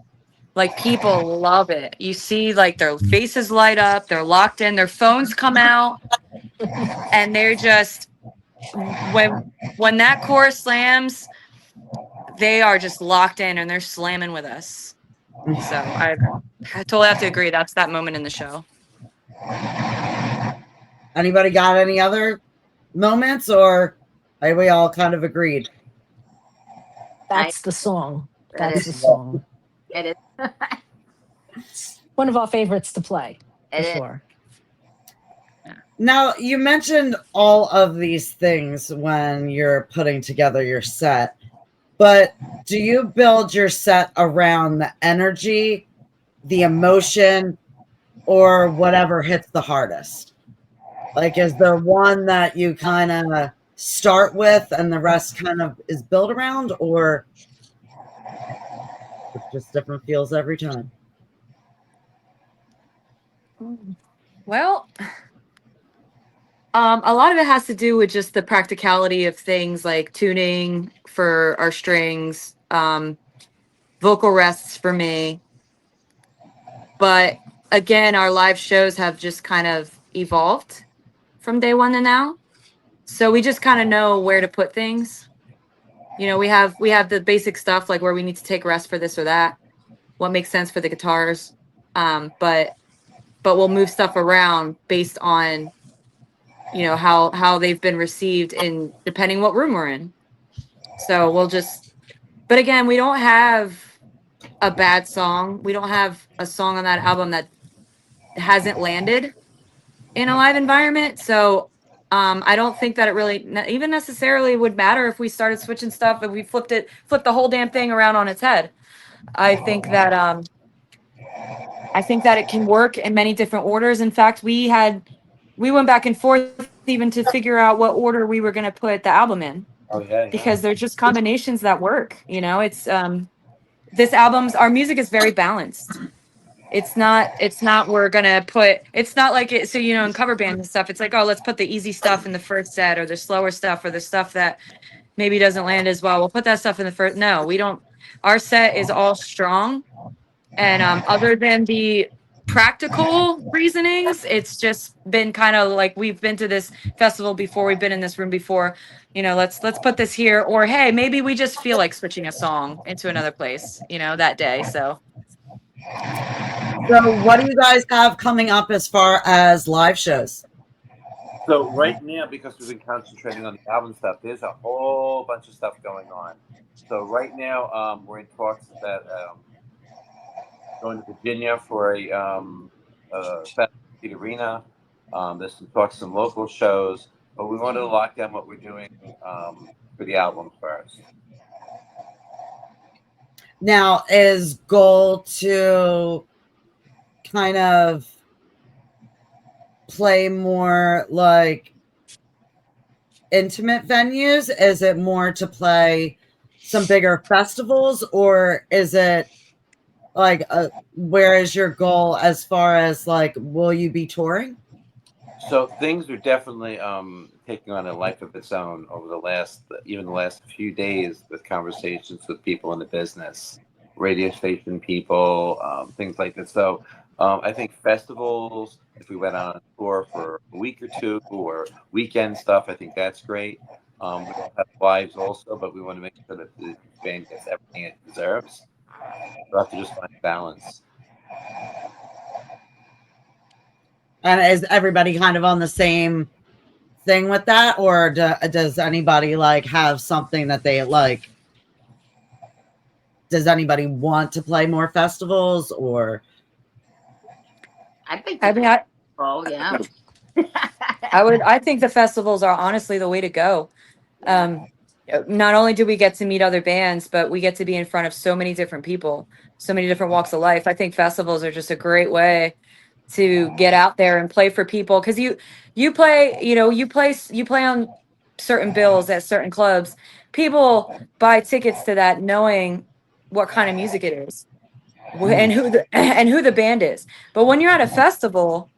like people love it. You see like their faces light up, they're locked in, their phones come out, and they're just, when that chorus slams, they are just locked in and they're slamming with us. So I totally have to agree. That's that moment in the show. Anybody got any other moments, or are we all kind of agreed? That's the song. That's the song. It It's one of our favorites to play, for sure. Now, you mentioned all of these things when you're putting together your set, but do you build your set around the energy, the emotion, or whatever hits the hardest? Like, is there one that you kind of start with and the rest kind of is built around, or it's just different feels every time? Well, a lot of it has to do with just the practicality of things like tuning for our strings, vocal rests for me. But again, our live shows have just kind of evolved from day one to now. So we just kind of know where to put things. You know, we have the basic stuff like where we need to take rest for this or that, what makes sense for the guitars. But we'll move stuff around based on, you know, how they've been received in depending what room we're in. So we'll just, but again, we don't have a bad song. We don't have a song on that album that hasn't landed in a live environment. So I don't think that it really even necessarily would matter if we started switching stuff, if we flipped the whole damn thing around on its head. I think that it can work in many different orders. In fact, we went back and forth even to figure out what order we were going to put the album in. Oh yeah. Because they're just combinations that work. You know, it's our music is very balanced. It's not we're gonna put, it's not like it, so, you know, in cover bands and stuff, it's like, oh, let's put the easy stuff in the first set, or the slower stuff, or the stuff that maybe doesn't land as well, we'll put that stuff in the first. No, we don't. Our set is all strong, and other than the practical reasonings, it's just been kind of like, we've been to this festival before, we've been in this room before, you know, let's put this here, or hey, maybe we just feel like switching a song into another place, you know, that day. So what do you guys have coming up as far as live shows? So right now, because we've been concentrating on the album stuff, there's a whole bunch of stuff going on. So right now, we're in talks that going to Virginia for a festival at the arena. There's some talks, some local shows, but we wanted to lock down what we're doing for the album first. Now, is goal to kind of play more like intimate venues? Is it more to play some bigger festivals, or is it like where is your goal as far as like, will you be touring? So things are definitely taking on a life of its own over the last few days, with conversations with people in the business, radio station people, things like that. So I think festivals, if we went on a tour for a week or two, or weekend stuff, I think that's great. We all have lives also, but we want to make sure that the band gets everything it deserves. We'll have to just find balance. And is everybody kind of on the same thing with that, or does anybody like have something that they like? Does anybody want to play more festivals, or? I think. yeah. I think the festivals are honestly the way to go. Not only do we get to meet other bands, but we get to be in front of so many different people, so many different walks of life. I think festivals are just a great way to get out there and play for people, because you play on certain bills at certain clubs, people buy tickets to that knowing what kind of music it is and who the band is. But when you're at a festival,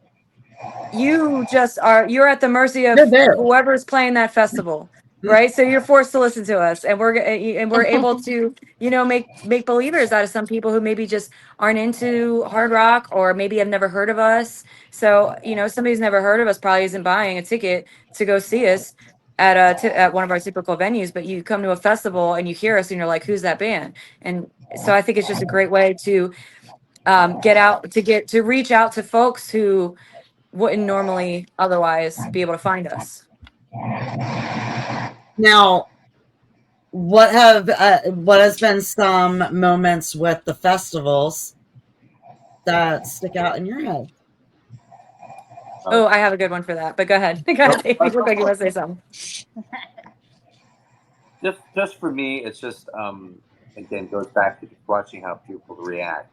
you're at the mercy of whoever's playing that festival, right? So you're forced to listen to us, and we're able to, make believers out of some people who maybe just aren't into hard rock or maybe have never heard of us. So somebody who's never heard of us probably isn't buying a ticket to go see us at one of our typical venues, but you come to a festival and you hear us and you're like, who's that band? And so I think it's just a great way to reach out to folks who wouldn't normally otherwise be able to find us. Now, what has been some moments with the festivals that stick out in your head? Oh, I have a good one for that, but go ahead. Go ahead. You look like you want to say something. Just for me, it's just again goes back to just watching how people react.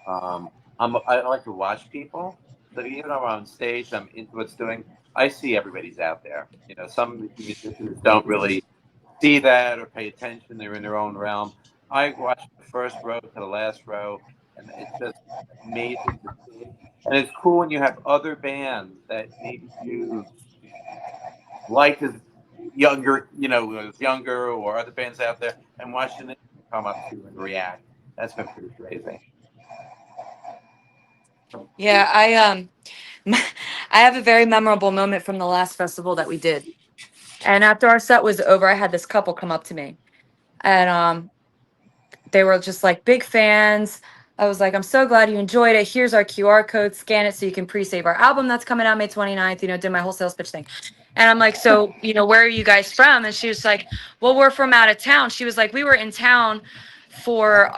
I like to watch people. So even though I'm on stage, I'm into what's doing. I see everybody's out there. Some musicians don't really see that or pay attention. They're in their own realm. I watch the first row to the last row, and it's just amazing to see. And it's cool when you have other bands that maybe you like as younger, or other bands out there, and watching them come up to and react. That's been pretty crazy. Yeah, I have a very memorable moment from the last festival that we did. And after our set was over, I had this couple come up to me, and they were just like big fans. I was like, I'm so glad you enjoyed it. Here's our QR code. Scan it so you can pre-save our album that's coming out May 29th. Did my whole sales pitch thing. And I'm like, so, where are you guys from? And she was like, well, we're from out of town. She was like, we were in town for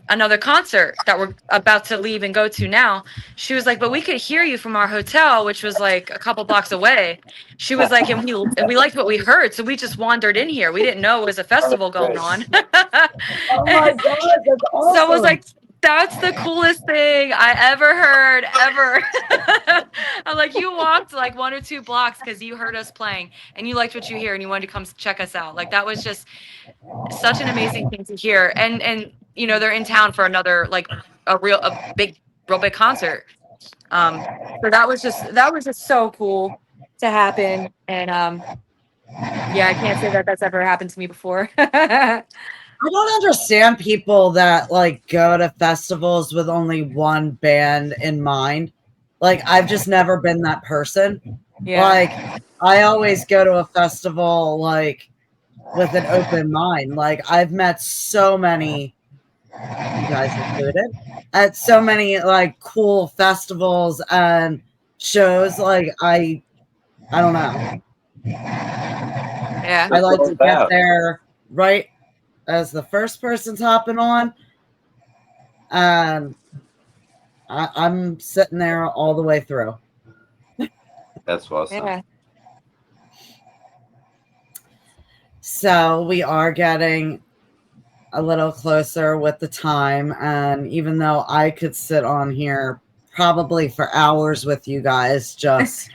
another concert that we're about to leave and go to now. She was like, but we could hear you from our hotel, which was like a couple blocks away. She was like, and we liked what we heard, so we just wandered in here. We didn't know it was a festival going on. Oh my God, that's awesome. So I was like, that's the coolest thing I ever heard, ever. I'm like, you walked like 1 or 2 blocks because you heard us playing and you liked what you hear and you wanted to come check us out. Like, that was just such an amazing thing to hear. And they're in town for another, like, real big concert. So that was just so cool to happen. And yeah, I can't say that that's ever happened to me before. I don't understand people that like go to festivals with only one band in mind. Like, I've just never been that person. Yeah. Like, I always go to a festival like with an open mind. Like, I've met so many, you guys included, at so many like cool festivals and shows. Like, I don't know. Yeah, I like to get there right as the first person's hopping on, and I'm sitting there all the way through. That's awesome. Yeah. So we are getting a little closer with the time, and even though I could sit on here probably for hours with you guys just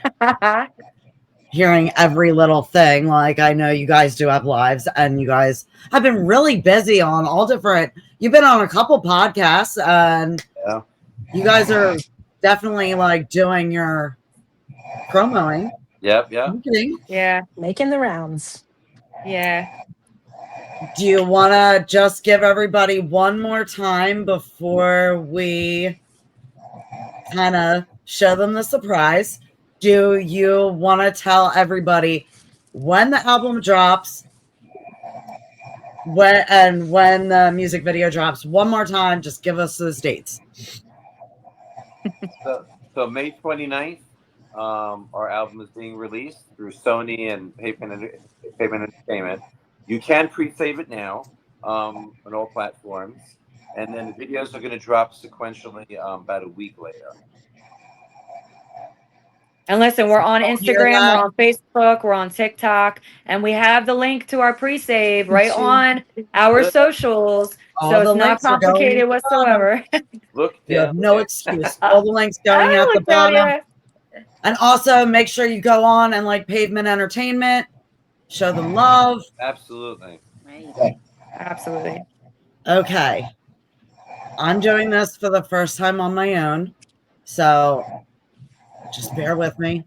hearing every little thing, like, I know you guys do have lives and you guys have been really busy on all different, you've been on a couple podcasts, and yeah, you guys are definitely like doing your promoing. Yep. Yeah, making the rounds. Yeah. Do you want to just give everybody one more time before we kind of show them the surprise? Do you want to tell everybody when the album drops, when the music video drops? One more time, just give us those dates. So May 29th, our album is being released through Sony and Pavement Entertainment. You can pre-save it now on all platforms, and then the videos are going to drop sequentially about a week later. And listen, we're on Instagram, we're on Facebook, we're on TikTok, and we have the link to our pre-save right on our socials. So it's not complicated whatsoever. Look, you have no excuse. All the links going at the bottom. And also make sure you go on and like Pavement Entertainment, show them love. Absolutely. Right. Absolutely. Okay. I'm doing this for the first time on my own, so just bear with me.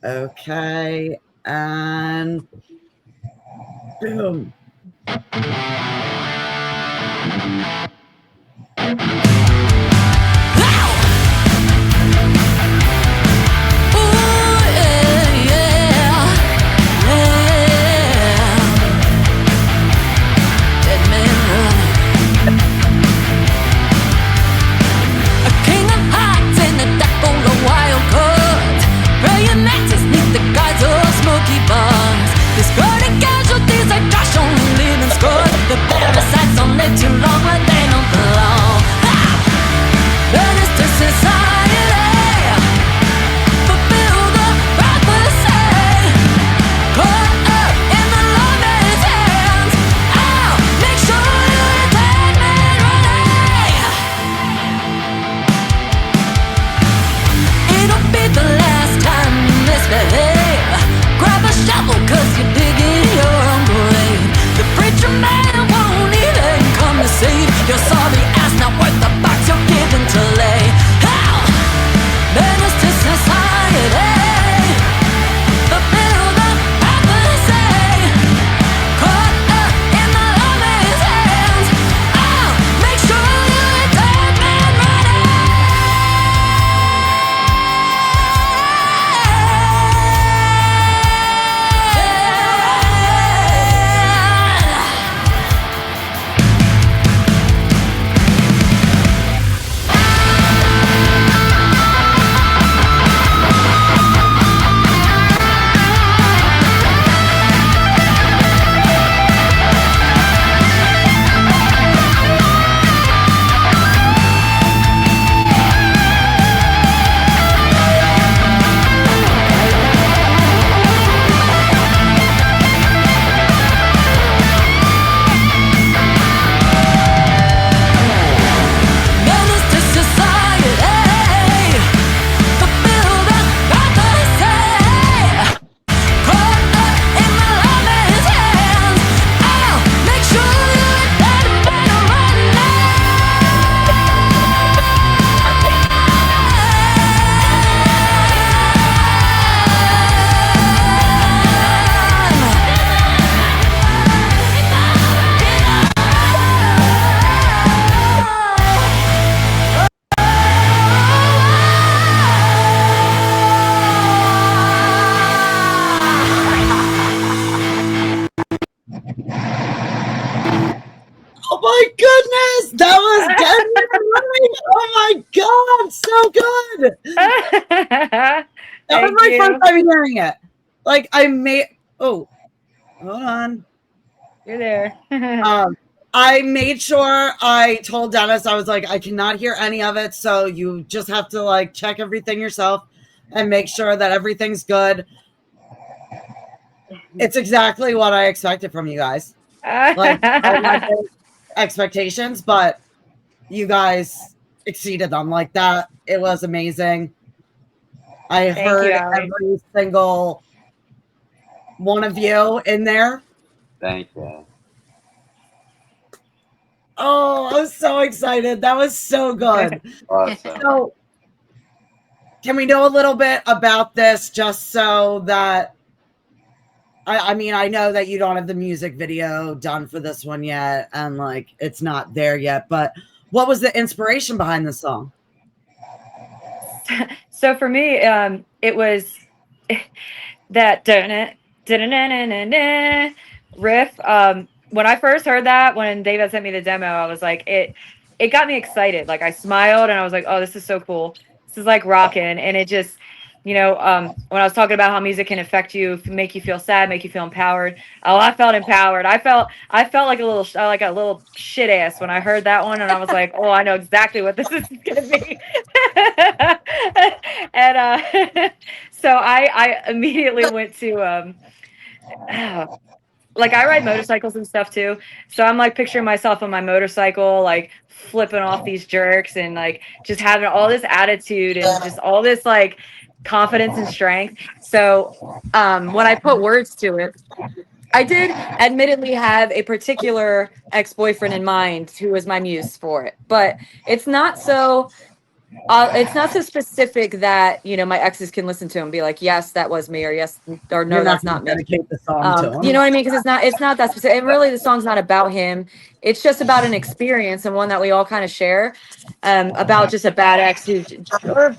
Okay, and boom. Oh my goodness, that was dead right. Oh my god, so good. That was my first time hearing it. Like I made. Oh, hold on. You're there. I made sure I told Dennis, I was like, I cannot hear any of it, so you just have to like check everything yourself and make sure that everything's good. It's exactly what I expected from you guys. Like I had expectations, but you guys exceeded them like that. It was amazing. I heard every single one of you in there. Thank you. Oh, I was so excited. That was so good. Awesome. So, can we know a little bit about this just so that I mean, I know that you don't have the music video done for this one yet, and like it's not there yet, but what was the inspiration behind the song? So for me, it was that riff. When I first heard that, when David sent me the demo, I was like, it got me excited. Like I smiled and I was like, oh, this is so cool. This is like rocking. And it just, when I was talking about how music can affect you, make you feel sad, make you feel empowered. Oh, I felt empowered. I felt like a little shit ass when I heard that one, and I was like, oh, I know exactly what this is gonna be. And so I immediately went to like I ride motorcycles and stuff too. So I'm like picturing myself on my motorcycle, like flipping off these jerks and like just having all this attitude and just all this like confidence and strength. So when I put words to it, I did admittedly have a particular ex-boyfriend in mind who was my muse for it, but it's not so specific that, you know, my exes can listen to and be like, yes, that was me, or yes, or no, You're not that's going not to me. dedicate the song to him. You know what I mean? Because it's not that specific. And really, the song's not about him. It's just about an experience and one that we all kind of share. About just a bad ex who,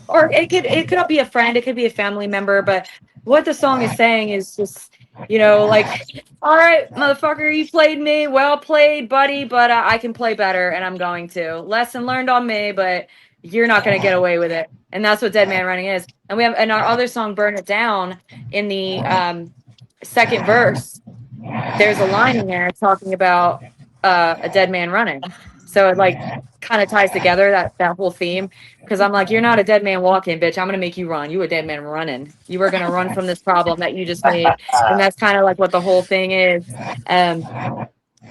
or it could be a friend, it could be a family member. But what the song is saying is just, you know, like, all right, motherfucker, you played me, well played, buddy, but I can play better, and I'm going to. Lesson learned on me, but you're not going to get away with it. And that's what Dead Man Running is. And we have, and our other song, Burn It Down, in the second verse, there's a line in there talking about a dead man running. So it like kind of ties together that whole theme, because I'm like, you're not a dead man walking, bitch. I'm gonna make you run. You a dead man running. You were gonna run from this problem that you just made, and that's kind of like what the whole thing is.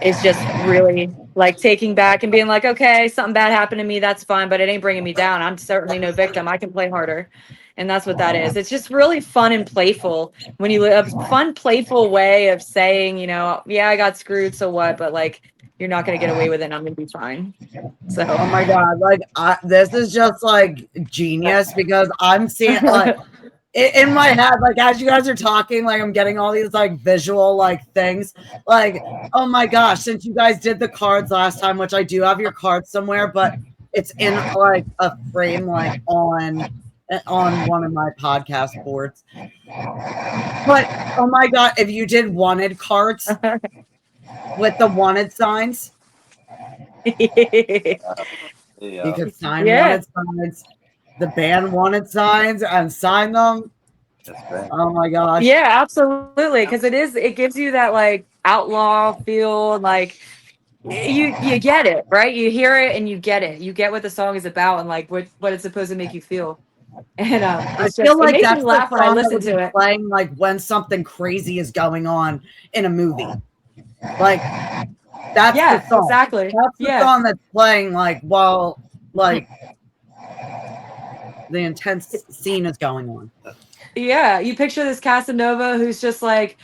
It's just really like taking back and being like, okay, something bad happened to me. That's fine, but it ain't bringing me down. I'm certainly no victim. I can play harder. And that's what that is. It's just really fun and playful when you a fun, playful way of saying, you know, yeah, I got screwed. So what? But like, you're not going to get away with it. And I'm going to be fine. So, oh my God. Like, this is just like genius, because I'm seeing like in my head, like as you guys are talking, like I'm getting all these like visual like things. Like, oh my gosh, since you guys did the cards last time, which I do have your cards somewhere, but it's in like a frame, like on one of my podcast boards. But oh my God, if you did wanted cards with the wanted signs, you could sign wanted signs. The band wanted signs and sign them. Oh my gosh. Yeah, absolutely. Because it gives you that like outlaw feel, like you get it, right? You hear it and you get it. You get what the song is about and like what it's supposed to make you feel. And I it's feel just, it like makes that's me the laugh when I song that listen would be to it. playing like when something crazy is going on in a movie. Like that's the song. Exactly. That's the song that's playing like while like the intense scene is going on. Yeah, you picture this Casanova who's just like,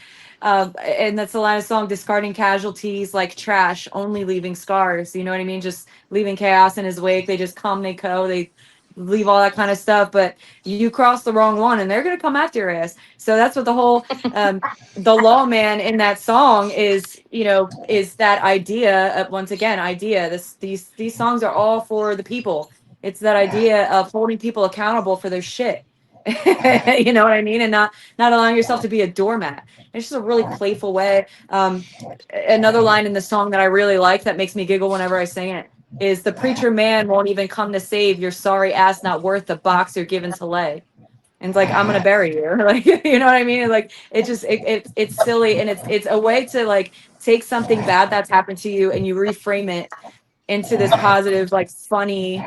and that's the line of the song, discarding casualties like trash, only leaving scars. You know what I mean? Just leaving chaos in his wake. They just come, they go, they leave all that kind of stuff. But you cross the wrong one, and they're gonna come after your ass. So that's what the whole the lawman in that song is. You know, is that idea of, once again, idea. These songs are all for the people. It's that idea of holding people accountable for their shit. You know what I mean? And not allowing yourself to be a doormat. It's just a really playful way. Another line in the song that I really like that makes me giggle whenever I sing it is, the preacher man won't even come to save your sorry ass, not worth the box you're given to lay. And it's like, I'm gonna bury you. Like, you know what I mean? Like, it's silly, and it's a way to like take something bad that's happened to you and you reframe it into this positive, like funny,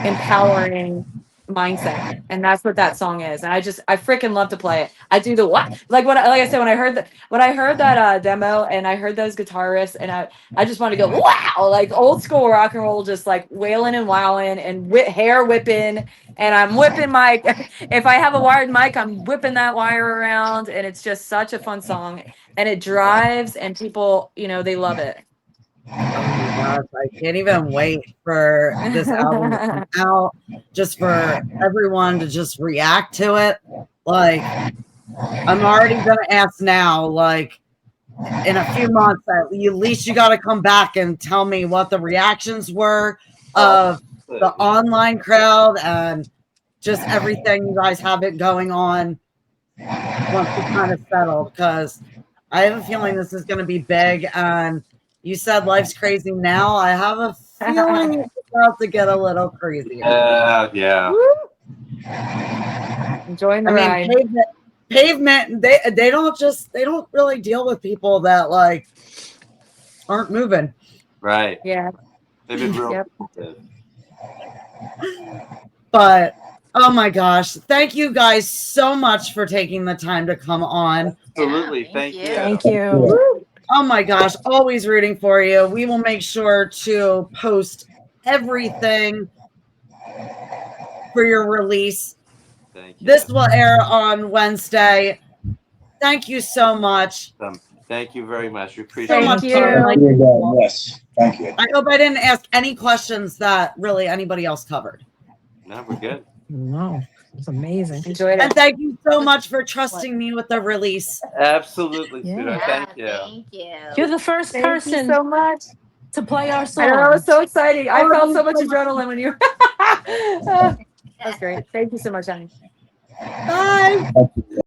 empowering mindset. And that's what that song is. And I freaking love to play it. I do the what, like I said, when I heard that demo and I heard those guitar riffs, and I just want to go wow, like old school rock and roll, just like wailing and wowing and hair whipping, and I'm whipping my if I have a wired mic, I'm whipping that wire around, and it's just such a fun song, and it drives, and people, you know, they love it. Oh my gosh, I can't even wait for this album to come out, just for everyone to just react to it. Like, I'm already gonna ask now, like in a few months, at least you got to come back and tell me what the reactions were of the online crowd and just everything you guys have it going on once we kind of settle, because I have a feeling this is going to be big. And you said life's crazy now. I have a feeling it's about to get a little crazier. Yeah. Enjoying the ride. Pavement, they don't really deal with people that like aren't moving. Right. Yeah. They've been real. Yep. But oh my gosh, thank you guys so much for taking the time to come on. Absolutely. Thank you. Thank you. Oh my gosh, always rooting for you. We will make sure to post everything for your release. Thank you. This will air on Wednesday. Thank you so much. Thank you very much. We appreciate So it. much you. fun. Yes, thank you. I hope I didn't ask any questions that really anybody else covered. No, we're good. No, it's amazing. Enjoyed And it. thank you so much for trusting me with the release. Absolutely, Yeah. sweetheart. Thank you. Thank you. You're the first Thank you person so much. to play our I know, that was song. so exciting. I Oh, felt so thank much you so much. adrenaline when you. That's great. Thank you so much, honey. Bye. Thank you.